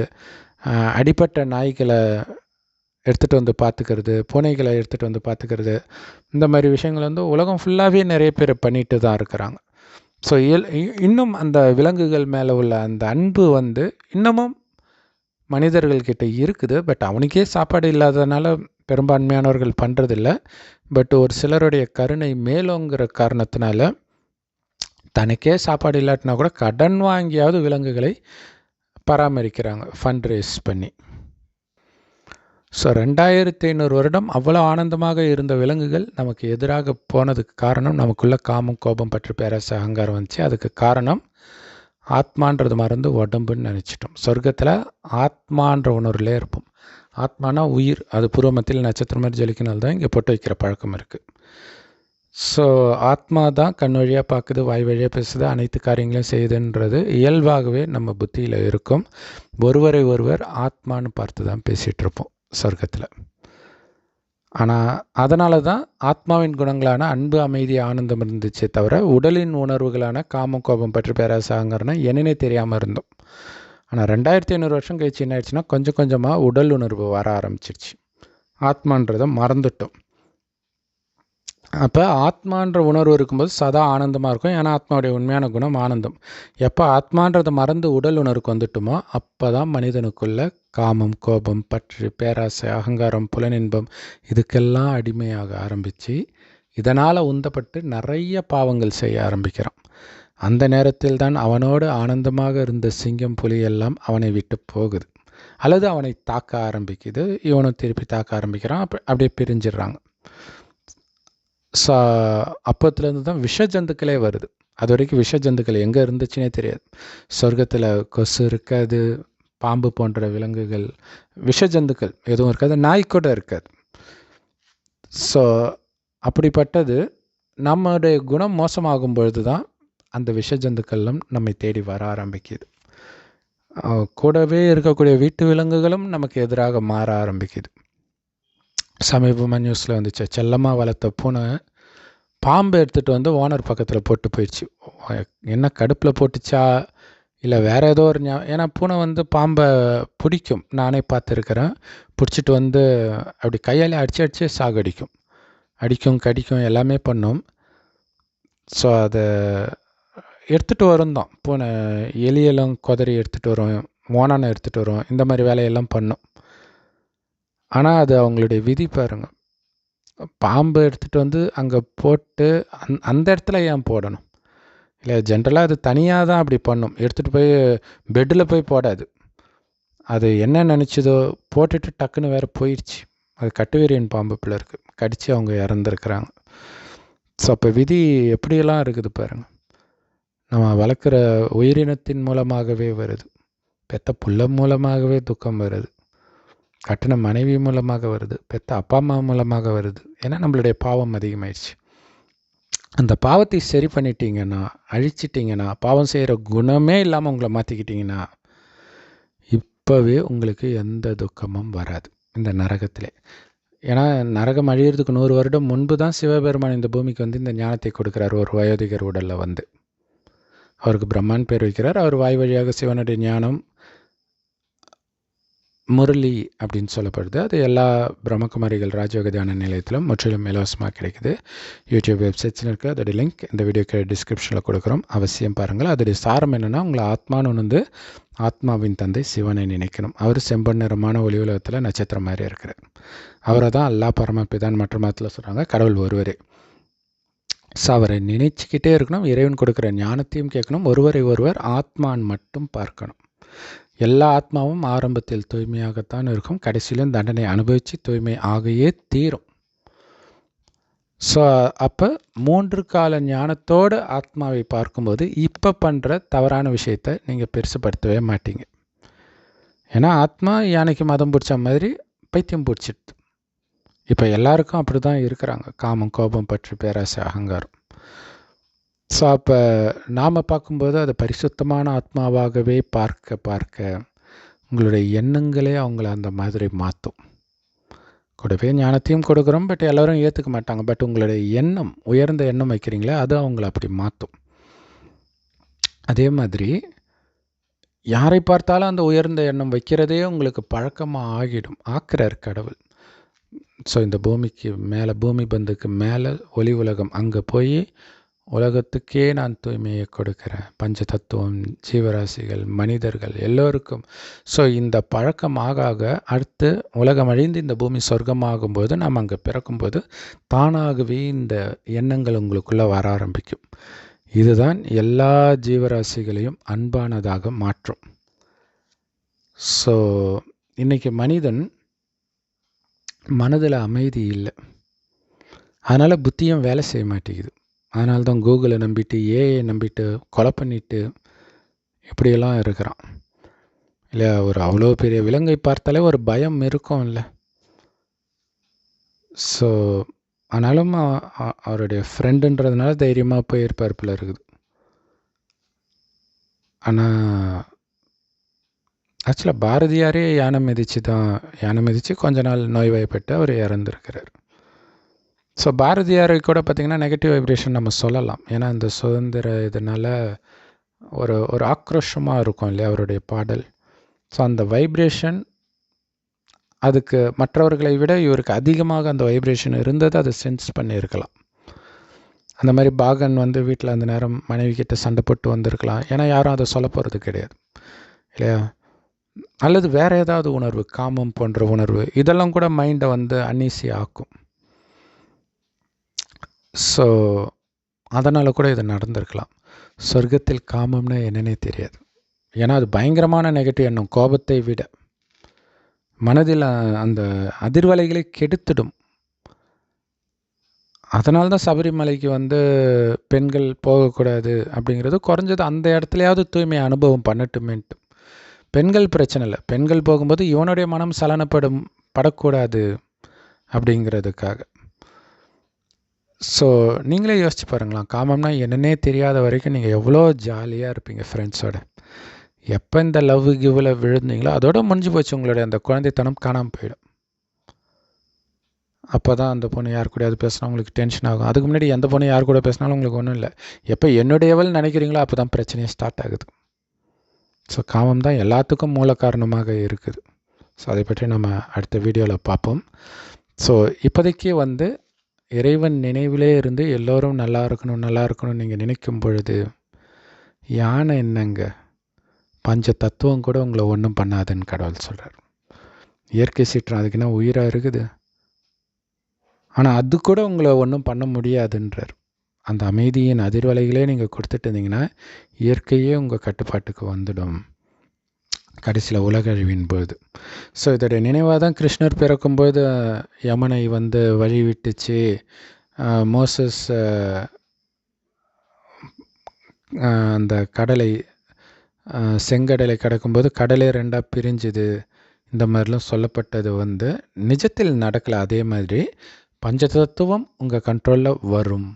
அடிப்பட்ட நாய்களை எடுத்துகிட்டு வந்து பார்த்துக்கிறது, பூனைகளை எடுத்துகிட்டு வந்து பார்த்துக்கிறது, இந்த மாதிரி விஷயங்கள் வந்து உலகம் ஃபுல்லாகவே நிறைய பேர் பண்ணிட்டு தான் இருக்கிறாங்க. ஸோ இன்னும் அந்த விலங்குகள் மேலே உள்ள அந்த அன்பு வந்து இன்னமும் மனிதர்கள்கிட்ட இருக்குது. பட் அவனுக்கே சாப்பாடு இல்லாததுனால பெரும்பான்மையானவர்கள் பண்ணுறதில்ல. பட் ஒரு சிலருடைய கருணை மேலோங்கிற காரணத்தினால தனக்கே சாப்பாடு இல்லாட்டினா கூட கடன் வாங்கியாவது விலங்குகளை பராமரிக்கிறாங்க, ஃபண்ட் ரேஸ் பண்ணி. ஸோ 2500 வருடம் அவ்வளோ ஆனந்தமாக இருந்த விலங்குகள் நமக்கு எதிராக போனதுக்கு காரணம் நமக்குள்ளே காமம், கோபம், பற்று, பேராசை, அகங்காரம் வந்துச்சு. அதுக்கு காரணம் ஆத்மான்றது மறந்து உடம்புன்னு நினச்சிட்டோம். சொர்க்கத்தில் ஆத்மான்ற உணர்வுலே இருப்போம். ஆத்மானா உயிர், அது பூர்வமத்தில் நட்சத்திரம் மாதிரி ஜொலிக்கினால்தான் தான் இங்கே பொட்டு வைக்கிற பழக்கம் இருக்குது. ஸோ ஆத்மா தான் கண் வழியாக பார்க்குது, வாய் வழியாக பேசுது, அனைத்து காரியங்களையும் செய்யுதுன்றது இயல்பாகவே நம்ம புத்தியில் இருக்கும். ஒருவரை ஒருவர் ஆத்மான்னு பார்த்து தான் பேசிகிட்ருப்போம் சொர்க்கத்தில். ஆனால் அதனால தான் ஆத்மாவின் குணங்களான அன்பு, அமைதி, ஆனந்தம் இருந்துச்சே தவிர உடலின் உணர்வுகளான காமம், கோபம், பற்றி, பேராசை, அகங்காரம்னா என்னன்னே தெரியாமல் இருந்தோம். ஆனால் 2500 வருஷம் கழிச்சு என்ன ஆயிடுச்சுன்னா கொஞ்சம் கொஞ்சமாக உடல் உணர்வு வர ஆரம்பிச்சிருச்சு. ஆத்மான்றதை மறந்துட்டோம். அப்போ ஆத்மான்ற உணர்வு இருக்கும்போது சதா ஆனந்தமாக இருக்கும். ஏன்னா ஆத்மாவுடைய உண்மையான குணம் ஆனந்தம். எப்போ ஆத்மான்றதை மறந்து உடல் உணர்வுக்கு வந்துட்டோமோ அப்போ தான் மனிதனுக்குள்ள காமம், கோபம், பற்று, பேராசை, அகங்காரம், புலனின்பம் இதுக்கெல்லாம் அடிமையாக ஆரம்பித்து இதனால் உந்தப்பட்டு நிறைய பாவங்கள் செய்ய ஆரம்பிக்கிறான். அந்த நேரத்தில் தான் அவனோடு ஆனந்தமாக இருந்த சிங்கம், புலி எல்லாம் அவனை விட்டு போகுது, அல்லது அவனை தாக்க ஆரம்பிக்குது. இவனும் திருப்பி தாக்க ஆரம்பிக்கிறான். அப்படியே பிரிஞ்சிடுறாங்க. ஸோ அப்போத்துலேருந்து தான் விஷ ஜந்துக்களே வருது. அது வரைக்கும் விஷ ஜந்துக்கள் எங்கே இருந்துச்சுன்னே தெரியாது. சொர்க்கத்தில் கொசு இருக்காது, பாம்பு போன்ற விலங்குகள், விஷ ஜந்துக்கள் எதுவும் இருக்காது, நாய் கூட இருக்காது. ஸோ அப்படிப்பட்டது நம்முடைய குணம் மோசமாகும் பொழுது தான் அந்த விஷ ஜந்துக்கள்லாம் நம்மை தேடி வர ஆரம்பிக்குது. கூடவே இருக்கக்கூடிய வீட்டு விலங்குகளும் நமக்கு எதிராக மாற ஆரம்பிக்குது. சமீபமாக நியூஸில் வந்துச்சு, செல்லமாக வளர்த்த பூனை பாம்பை எடுத்துகிட்டு வந்து ஓனர் பக்கத்தில் போட்டு போயிடுச்சு. என்ன கடுப்பில் போட்டுச்சா இல்லை வேறு ஏதோ ஒரு ஏன்னா பூனை வந்து பாம்பை பிடிக்கும், நானே பார்த்துருக்குறேன். பிடிச்சிட்டு வந்து அப்படி கையால் அடித்து சாகடிக்கும், அடிக்கும், கடிக்கும், எல்லாமே பண்ணும். ஸோ அதை எடுத்துகிட்டு வரும் தான் பூனை. எலியெல்லாம் குதறி எடுத்துகிட்டு வரும், ஓனானை எடுத்துகிட்டு வரும், இந்த மாதிரி வேலையெல்லாம் பண்ணும். ஆனால் அது அவங்களுடைய விதி பாருங்கள். பாம்பு எடுத்துகிட்டு வந்து அங்கே போட்டு அந்த இடத்துல ஏன் போடணும்? இல்லை, ஜென்ரலாக அது தனியாக தான் அப்படி பண்ணும். எடுத்துகிட்டு போய் பெட்டில் போய் போடாது. அது என்ன நினச்சதோ போட்டுட்டு டக்குன்னு வேறு போயிடுச்சு. அது கட்டுவீரியன் பாம்பு பிள்ளை இருக்குது, கடித்து அவங்க இறந்துருக்குறாங்க. ஸோ அப்போ விதி எப்படியெல்லாம் இருக்குது பாருங்கள். நம்ம வளர்க்குற உயிரினத்தின் மூலமாகவே வருது, பெத்த புள்ள மூலமாகவே துக்கம் வருது, கட்டின மனைவி மூலமாக வருது, பெத்த அப்பா அம்மா மூலமாக வருது. ஏன்னா நம்மளுடைய பாவம் அதிகமாயிடுச்சு. அந்த பாவத்தை சரி பண்ணிட்டீங்கன்னா, அழிச்சிட்டிங்கன்னா, பாவம் செய்கிற குணமே இல்லாமல் உங்களை மாற்றிக்கிட்டிங்கன்னா இப்போவே உங்களுக்கு எந்த துக்கமும் வராது இந்த நரகத்திலே. ஏன்னா நரகம் அழியிறதுக்கு 100 வருடம் முன்பு தான் சிவபெருமான் இந்த பூமிக்கு வந்து இந்த ஞானத்தை கொடுக்குறார். ஒரு வயோதிகர் உடலில் வந்து அவருக்கு பிரம்மான் பேர் வைக்கிறார். அவர் வாய் வழியாக சிவனுடைய ஞானம் முரளி அப்படின்னு சொல்லப்படுது. அது எல்லா பிரம்மகுமாரிகள் ராஜயோக தியான நிலையத்திலும் முற்றிலும் இலவசமாக கிடைக்குது. யூடியூப் வெப்சைட்ஸில் இருக்குது. அதோடைய லிங்க் இந்த வீடியோக்கு டிஸ்கிரிப்ஷனில் கொடுக்குறோம், அவசியம் பாருங்கள். அதோடைய சாரம் என்னென்னா, உங்களை ஆத்மானு உணர்ந்து ஆத்மாவின் தந்தை சிவனை நினைக்கணும். அவர் செம்பன் நிறமான ஒளி உலகத்தில் நட்சத்திரம் மாதிரி இருக்கிறார். அவரை தான் அல்லா பரமபிதான் மற்ற மதத்தில் சொல்கிறாங்க, கடவுள் ஒருவரே. ஸோ அவரை நினைச்சிக்கிட்டே இருக்கணும், இறைவன் கொடுக்குற ஞானத்தையும் கேட்கணும், ஒருவரை ஒருவர் ஆத்மான் மட்டும் பார்க்கணும். எல்லா ஆத்மாவும் ஆரம்பத்தில் தூய்மையாகத்தான் இருக்கும், கடைசியிலும் தண்டனை அனுபவித்து தூய்மை ஆகையே தீரும். ஸோ அப்போ 3 கால ஞானத்தோடு ஆத்மாவை பார்க்கும்போது இப்போ பண்ணுற தவறான விஷயத்தை நீங்கள் பெருசுப்படுத்தவே மாட்டீங்க. ஏன்னா ஆத்மா யானைக்கு மதம் பிடிச்ச மாதிரி பைத்தியம் பிடிச்சிடுது. இப்போ எல்லாருக்கும் அப்படி தான் இருக்கிறாங்க. காமம், கோபம், பற்று, பேராசை, அகங்காரம். ஸோ அப்போ நாம் பார்க்கும்போது அதை பரிசுத்தமான ஆத்மாவாகவே பார்க்க உங்களுடைய எண்ணங்களே அவங்கள அந்த மாதிரி மாற்றும். கூடவே ஞானத்தையும் கொடுக்குறோம், பட் எல்லோரும் ஏற்றுக்க மாட்டாங்க. பட் உங்களுடைய எண்ணம், உயர்ந்த எண்ணம் வைக்கிறீங்களே, அது அவங்கள அப்படி மாற்றும். அதே மாதிரி யாரை பார்த்தாலும் அந்த உயர்ந்த எண்ணம் வைக்கிறதே உங்களுக்கு பழக்கமாக ஆகிடும். ஆக்குறார் கடவுள். ஸோ இந்த பூமிக்கு மேலே, பூமி பந்துக்கு மேலே ஒளி உலகம், அங்கே போய் உலகத்துக்கே நான் தூய்மையை கொடுக்குறேன். பஞ்ச தத்துவம், ஜீவராசிகள், மனிதர்கள் எல்லோருக்கும். ஸோ இந்த பழக்கம் ஆக அடுத்து உலகம் அழிந்து இந்த பூமி சொர்க்கமாகும்போது, நாம் அங்கே பிறக்கும்போது தானாகவே இந்த எண்ணங்கள் உங்களுக்குள்ளே வர ஆரம்பிக்கும். இதுதான் எல்லா ஜீவராசிகளையும் அன்பானதாக மாற்றும். ஸோ இன்றைக்கி மனிதன் மனதில் அமைதி இல்லை, அதனால் புத்தியும் வேலை செய்ய மாட்டேங்குது. அதனால தான் கூகுளை நம்பிட்டு, ஏஐ நம்பிட்டு, கொலை பண்ணிட்டு இப்படியெல்லாம் இருக்கிறான் இல்லையா? ஒரு அவ்வளோ பெரிய விலங்கை பார்த்தாலே ஒரு பயம் இருக்கும் இல்லை? ஸோ ஆனாலும் அவருடைய ஃப்ரெண்டுன்றதுனால தைரியமாக போய் இருப்பார்ப்பில் இருக்குது. ஆனால் ஆக்சுவலாக பாரதியாரே யானை மிதித்து கொஞ்ச நாள் நோய்வாய்ப்பட்டு அவர் இறந்துருக்கிறார். ஸோ பாரதியாரை கூட பார்த்திங்கன்னா நெகட்டிவ் வைப்ரேஷன் நம்ம சொல்லலாம். ஏன்னா இந்த சுதந்திர இதனால் ஒரு ஆக்ரோஷமாக இருக்கும் இல்லையா அவருடைய பாடல். ஸோ அந்த வைப்ரேஷன் அதுக்கு மற்றவர்களை விட இவருக்கு அதிகமாக அந்த வைப்ரேஷன் இருந்தது, அதை சென்ஸ் பண்ணியிருக்கலாம். அந்த மாதிரி பாகன் வீட்டில் அந்த நேரம் மனைவி கிட்ட சண்டை போட்டு வந்திருக்கலாம். ஏன்னா யாரும் அதை சொல்ல போகிறது கிடையாது இல்லையா? அல்லது வேறு ஏதாவது உணர்வு, காமம் போன்ற உணர்வு, இதெல்லாம் கூட மைண்டை அன்ஈஸி ஆக்கும். ஸோ அதனால் கூட இது நடந்திருக்கலாம். சொர்க்கத்தில் காமம்னு என்னன்னே தெரியாது. ஏன்னா அது பயங்கரமான நெகட்டிவ் எண்ணம். கோபத்தை விட மனதில் அந்த அதிர்வலைகளை கெடுத்துடும். அதனால தான் சபரிமலைக்கு பெண்கள் போகக்கூடாது அப்படிங்கிறது. குறைஞ்சது அந்த இடத்துலையாவது தூய்மை அனுபவம் பண்ணட்டுமேன்ட்டு. பெண்கள் பிரச்சனை இல்லை, பெண்கள் போகும்போது இவனுடைய மனம் படக்கூடாது அப்படிங்கிறதுக்காக. ஸோ நீங்களே யோசிச்சு பாருங்களாம், காமம்னா என்னன்னே தெரியாத வரைக்கும் நீங்கள் எவ்வளோ ஜாலியாக இருப்பீங்க ஃப்ரெண்ட்ஸோட. எப்போ இந்த லவ் கிவ்வில் விழுந்தீங்களோ அதோட முடிஞ்சு போச்சு. உங்களுடைய அந்த குழந்தைத்தனம் காணாமல் போயிடும். அப்போ தான் அந்த பொண்ணு யார் கூடயாவது பேசினா உங்களுக்கு டென்ஷன் ஆகும். அதுக்கு முன்னாடி எந்த பொண்ணு யார் கூட பேசினாலும் உங்களுக்கு ஒன்றும் இல்லை. எப்போ என்னுடையவள் நினைக்கிறீங்களோ அப்போ தான் பிரச்சனையே ஸ்டார்ட் ஆகுது. ஸோ காமம் தான் எல்லாத்துக்கும் மூல காரணமாக இருக்குது. ஸோ அதை பற்றி நம்ம அடுத்த வீடியோவில் பார்ப்போம். ஸோ இப்போதைக்கு இறைவன் நினைவிலே இருந்து எல்லோரும் நல்லா இருக்கணும் நீங்கள் நினைக்கும் பொழுது யானை என்னங்க, பஞ்ச தத்துவம் கூட உங்களை ஒன்றும் பண்ணாதுன்னு கடவுள் சொல்கிறார். இயற்கை சீற்றம் அதுக்கு என்ன உயிராக இருக்குது, ஆனால் அது கூட உங்களை ஒன்றும் பண்ண முடியாதுன்றார். அந்த அமைதியின் அதிர்வலைகளே நீங்கள் கொடுத்துட்டு இருந்தீங்கன்னா இயற்கையே உங்கள் கட்டுப்பாட்டுக்கு வந்துடும் கடைசியில் உலக அழிவின் போது. ஸோ இதோடைய நினைவாக தான் கிருஷ்ணர் பிறக்கும்போது யமனை வழி விட்டுச்சு. மோசஸ் அந்த கடலை, செங்கடலை கடக்கும்போது கடலே ரெண்டாக பிரிஞ்சுது. இந்த மாதிரிலாம் சொல்லப்பட்டது நிஜத்தில் நடக்கலை. அதே மாதிரி பஞ்சதத்துவம் உங்கள் கண்ட்ரோலில் வரும்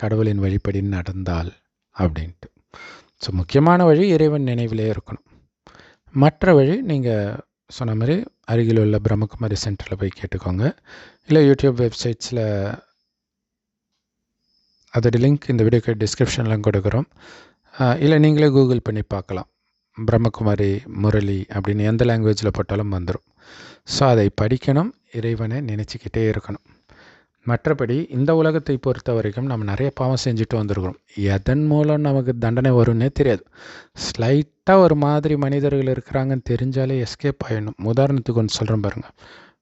கடவுளின் வழிபடி நடந்தால் அப்படின்ட்டு. ஸோ முக்கியமான வழி இறைவன் நினைவிலே இருக்கணும். மற்ற வழி நீங்கள் சொன்ன மாதிரி அருகில் உள்ள பிரம்மகுமாரி சென்டரில் போய் கேட்டுக்கோங்க. இல்லை யூடியூப் வெப்சைட்ஸில் அதோட லிங்க் இந்த வீடியோக்கு டிஸ்கிரிப்ஷனில் கொடுக்குறோம். இல்லை நீங்களே கூகுள் பண்ணி பார்க்கலாம். பிரம்மகுமாரி முரளி அப்படின்னு எந்த லாங்குவேஜில் போட்டாலும் வந்துடும். ஸோ அதை படிக்கணும், இறைவனை நினச்சிக்கிட்டே இருக்கணும். மற்றபடி இந்த உலகத்தை பொறுத்த வரைக்கும் நம்ம நிறைய பாவம் செஞ்சுட்டு வந்திருக்கிறோம். எதன் மூலம் நமக்கு தண்டனை வரும்னே தெரியாது. ஸ்லைட்டாக ஒரு மாதிரி மனிதர்கள் இருக்கிறாங்கன்னு தெரிஞ்சாலே எஸ்கேப் ஆகிடணும். உதாரணத்துக்கு ஒன்று சொல்கிறேன் பாருங்கள்.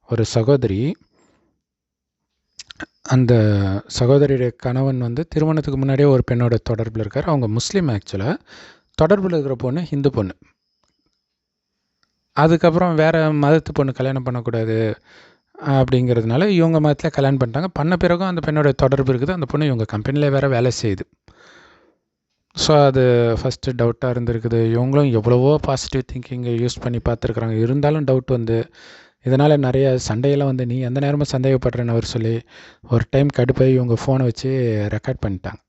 ஒரு சகோதரி, அந்த சகோதரியுடைய கணவன் திருமணத்துக்கு முன்னாடியே ஒரு பெண்ணோட தொடர்பில் இருக்கார். அவங்க முஸ்லீம். ஆக்சுவலாக தொடர்பில் இருக்கிற பொண்ணு ஹிந்து பொண்ணு. அதுக்கப்புறம் வேறு மதத்து பொண்ணு கல்யாணம் பண்ணக்கூடாது அப்படிங்கிறதுனால இவங்க மதத்தில் கல்யாணம் பண்ணிட்டாங்க. பண்ண பிறகும் அந்த பெண்ணோட தொடர்பு இருக்குது. அந்த பொண்ணு இவங்க கம்பெனியில் வேறு வேலை செய்யுது. ஸோ அது ஃபஸ்ட்டு டவுட்டாக இருந்திருக்குது. இவங்களும் எவ்வளவோ பாசிட்டிவ் திங்கிங்கை யூஸ் பண்ணி பார்த்துருக்குறாங்க. இருந்தாலும் டவுட் இதனால் நிறைய சண்டையெல்லாம் வந்து நீ எந்த நேரமும் சந்தேகப்படுறேன்னு அவர் சொல்லி ஒரு டைம் கடுப்பாகி இவங்க ஃபோனை வச்சு ரெக்கார்ட் பண்ணிட்டாங்க.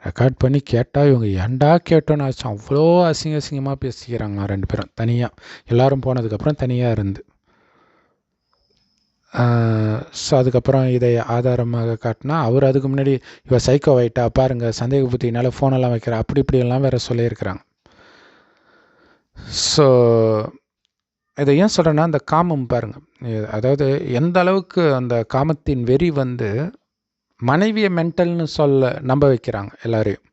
ரெக்கார்ட் பண்ணி கேட்டால் இவங்க ஏன்டா கேட்டோன்னு ஆச்சு. அவ்வளோ அசிங்கமாக பேசிக்கிறாங்க 2 பேரும் தனியாக. எல்லோரும் போனதுக்கப்புறம் தனியாக இருந்து. ஸோ அதுக்கப்புறம் இதை ஆதாரமாக காட்டினா அவர் அதுக்கு முன்னாடி இவ சைக்கோ ஆயிட்டா பாருங்கள், சந்தேக புத்தினால ஃபோனெல்லாம் வைக்கிற அப்படி இப்படியெல்லாம் வேறு சொல்லியிருக்கிறாங்க. ஸோ இதை ஏன் சொல்கிறேன்னா, அந்த காமம் பாருங்கள், அதாவது எந்த அளவுக்கு அந்த காமத்தின் வெறி வந்து மனைவியை மென்டல்னு நம்ப வைக்கிறாங்க எல்லாரையும்.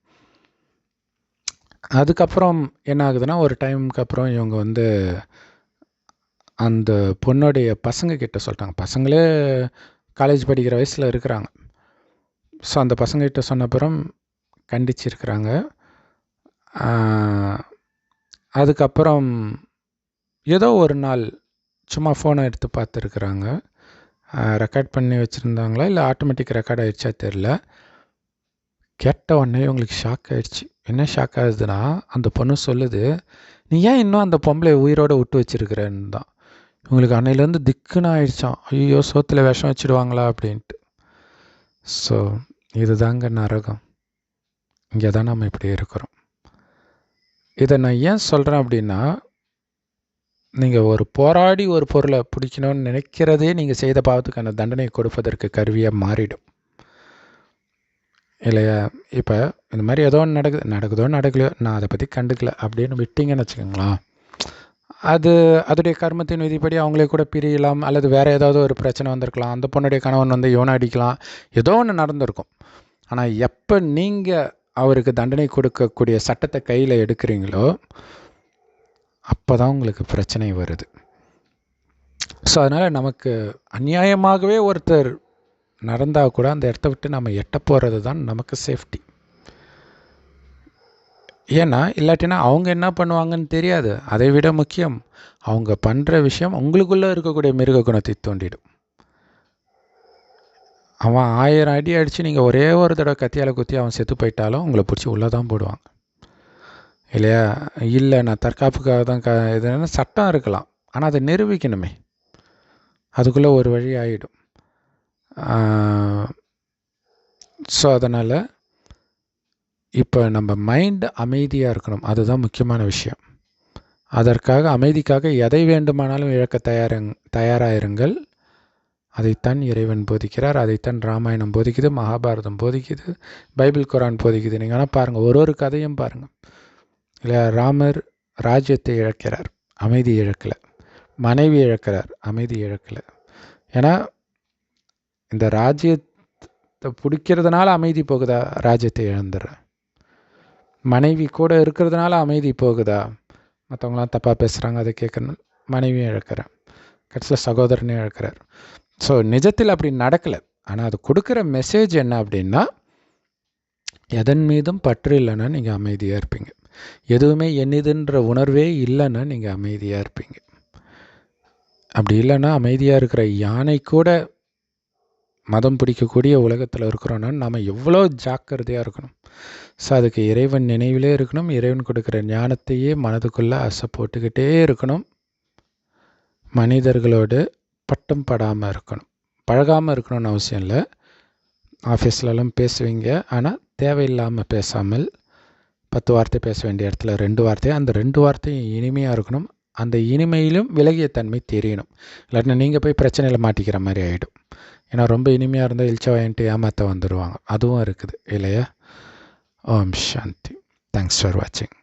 அதுக்கப்புறம் என்ன ஆகுதுன்னா, ஒரு டைமுக்கு அப்புறம் இவங்க வந்து அந்த பொண்ணுடைய பசங்கக்கிட்ட சொல்லிட்டாங்க. பசங்களே காலேஜ் படிக்கிற வயசில் இருக்கிறாங்க. ஸோ அந்த பசங்கக்கிட்ட சொன்ன அப்புறம் கண்டிச்சிருக்கிறாங்க. அதுக்கப்புறம் ஏதோ ஒரு நாள் சும்மா ஃபோனை எடுத்து பார்த்துருக்குறாங்க. ரெக்கார்ட் பண்ணி வச்சுருந்தாங்களா இல்லை ஆட்டோமேட்டிக் ரெக்கார்ட் ஆகிடுச்சா தெரில. கேட்ட உடனே இவங்களுக்கு ஷாக் ஆகிடுச்சு. என்ன ஷாக் ஆகுதுன்னா, அந்த பொண்ணு சொல்லுது, நீ ஏன் இன்னும் அந்த பொம்பளை உயிரோடு விட்டு வச்சுருக்கிறேன்னு தான். இவங்களுக்கு அன்னையிலேருந்து திக்குன்னு ஆயிடுச்சான். ஐயோ சோத்தில் விஷம் வச்சுடுவாங்களா அப்படின்ட்டு. ஸோ இதுதாங்க நரகம். இங்கே தான் நம்ம இப்படி இருக்கிறோம். இதை நான் ஏன் சொல்கிறேன் அப்படின்னா, நீங்கள் ஒரு போராடி ஒரு பொருளை பிடிக்கணும்னு நினைக்கிறதே நீங்கள் செய்த பாவத்துக்கான தண்டனை கொடுப்பதற்கு கருவியாக மாறிடும் இல்லையா? இப்போ இந்த மாதிரி ஏதோ ஒன்று நடக்குதோ நடக்கலையோ நான் அதை பற்றி கண்டுக்கல அப்படின்னு விட்டிங்கன்னு வச்சுக்கோங்களேன், அது அதோடைய கர்மத்தின் விதிப்படி அவங்களே கூட பிரியலாம், அல்லது வேறு ஏதாவது ஒரு பிரச்சனை வந்திருக்கலாம், அந்த பொண்ணுடைய கணவன் வந்து இவனை அடிக்கலாம், ஏதோ ஒன்று நடந்திருக்கும். ஆனால் எப்போ நீங்கள் அவருக்கு தண்டனை கொடுக்கக்கூடிய சட்டத்தை கையில் எடுக்கிறீங்களோ அப்போ தான் உங்களுக்கு பிரச்சனை வருது. ஸோ அதனால் நமக்கு அநியாயமாகவே ஒருத்தர் நடந்தால் கூட அந்த இடத்த விட்டு நம்ம எட்ட போகிறது தான் நமக்கு சேஃப்டி. ஏன்னா இல்லாட்டினா அவங்க என்ன பண்ணுவாங்கன்னு தெரியாது. அதை விட முக்கியம், அவங்க பண்ணுற விஷயம் உங்களுக்குள்ளே இருக்கக்கூடிய மிருக குணத்தை தூண்டிடும். அவன் 1000 அடி அடித்து நீங்கள் ஒரே ஒரு தடவை கத்தியால் குத்தி அவன் செத்து போயிட்டாலும் உங்களை பிடிச்சி உள்ளே தான் போடுவாங்க இல்லையா? இல்லை நான் தற்காப்புக்காக தான் இதுன்னு சட்டம் இருக்கலாம், ஆனால் அதை நிரூபிக்கணுமே. அதுக்குள்ளே ஒரு வழி ஆகிடும். ஸோ அதனால் இப்போ நம்ம மைண்டு அமைதியாக இருக்கணும், அதுதான் முக்கியமான விஷயம். அதற்காக அமைதிக்காக எதை வேண்டுமானாலும் இழக்க தயாராயிருங்கள். அதைத்தான் இறைவன் போதிக்கிறார், அதைத்தான் ராமாயணம் போதிக்குது, மகாபாரதம் போதிக்குது, பைபிள் குரான் போதிக்குது. நீங்கள் ஆனால் பாருங்கள், ஒரு கதையும் பாருங்கள் இல்லையா? ராமர் ராஜ்யத்தை இழக்கிறார், அமைதி இழக்கலை. மனைவி இழக்கிறார், அமைதி இழக்கலை. ஏன்னா இந்த ராஜ்யத்தை பிடிக்கிறதுனால அமைதி போகுதா? ராஜ்யத்தை இழந்துடுறேன். மனைவி கூட இருக்கிறதுனால அமைதி போகுதா? மற்றவங்களாம் தப்பாக பேசுகிறாங்க, அதை கேட்கணும், மனைவியும் இழக்கிறேன், கடைசியில் சகோதரனையும் இழக்கிறார். ஸோ நிஜத்தில் அப்படி நடக்கலை. ஆனால் அது கொடுக்குற மெசேஜ் என்ன அப்படின்னா, எதன் மீதும் பற்று இல்லைன்னா நீங்கள் அமைதியாக இருப்பீங்க. எதுவுமே என்னதுன்ற உணர்வே இல்லைன்னா நீங்கள் அமைதியாக இருப்பீங்க. அப்படி இல்லைன்னா அமைதியாக இருக்கிற யானை கூட மதம் பிடிக்கக்கூடிய உலகத்தில் இருக்கிறோன்னா நம்ம எவ்வளோ ஜாக்கிரதையாக இருக்கணும். ஸோ அதுக்கு இறைவன் நினைவிலே இருக்கணும், இறைவன் கொடுக்குற ஞானத்தையே மனதுக்குள்ளே அசை போட்டுக்கிட்டே இருக்கணும். மனிதர்களோடு பட்டம் படாமல் இருக்கணும், பழகாமல் இருக்கணும்னு அவசியம் இல்லை. ஆஃபீஸ்லலாம் பேசுவீங்க, ஆனால் தேவையில்லாமல் பேசாமல் 10 வார்த்தை பேச வேண்டிய இடத்துல 2 வார்த்தை, அந்த 2 வார்த்தையும் இனிமையாக இருக்கணும். அந்த இனிமையிலும் விலகிய தன்மை தெரியணும். இல்லாட்டினா நீங்கள் போய் பிரச்சனையில் மாட்டிக்கிற மாதிரி ஆகிடும். ஏன்னா ரொம்ப இனிமையாக இருந்தால் இல்ச்சவாயின்ட்டு ஏமாற்ற வந்துடுவாங்க, அதுவும் இருக்குது இல்லையா? ஓம் சாந்தி. தேங்க்ஸ் ஃபார் வாட்சிங்.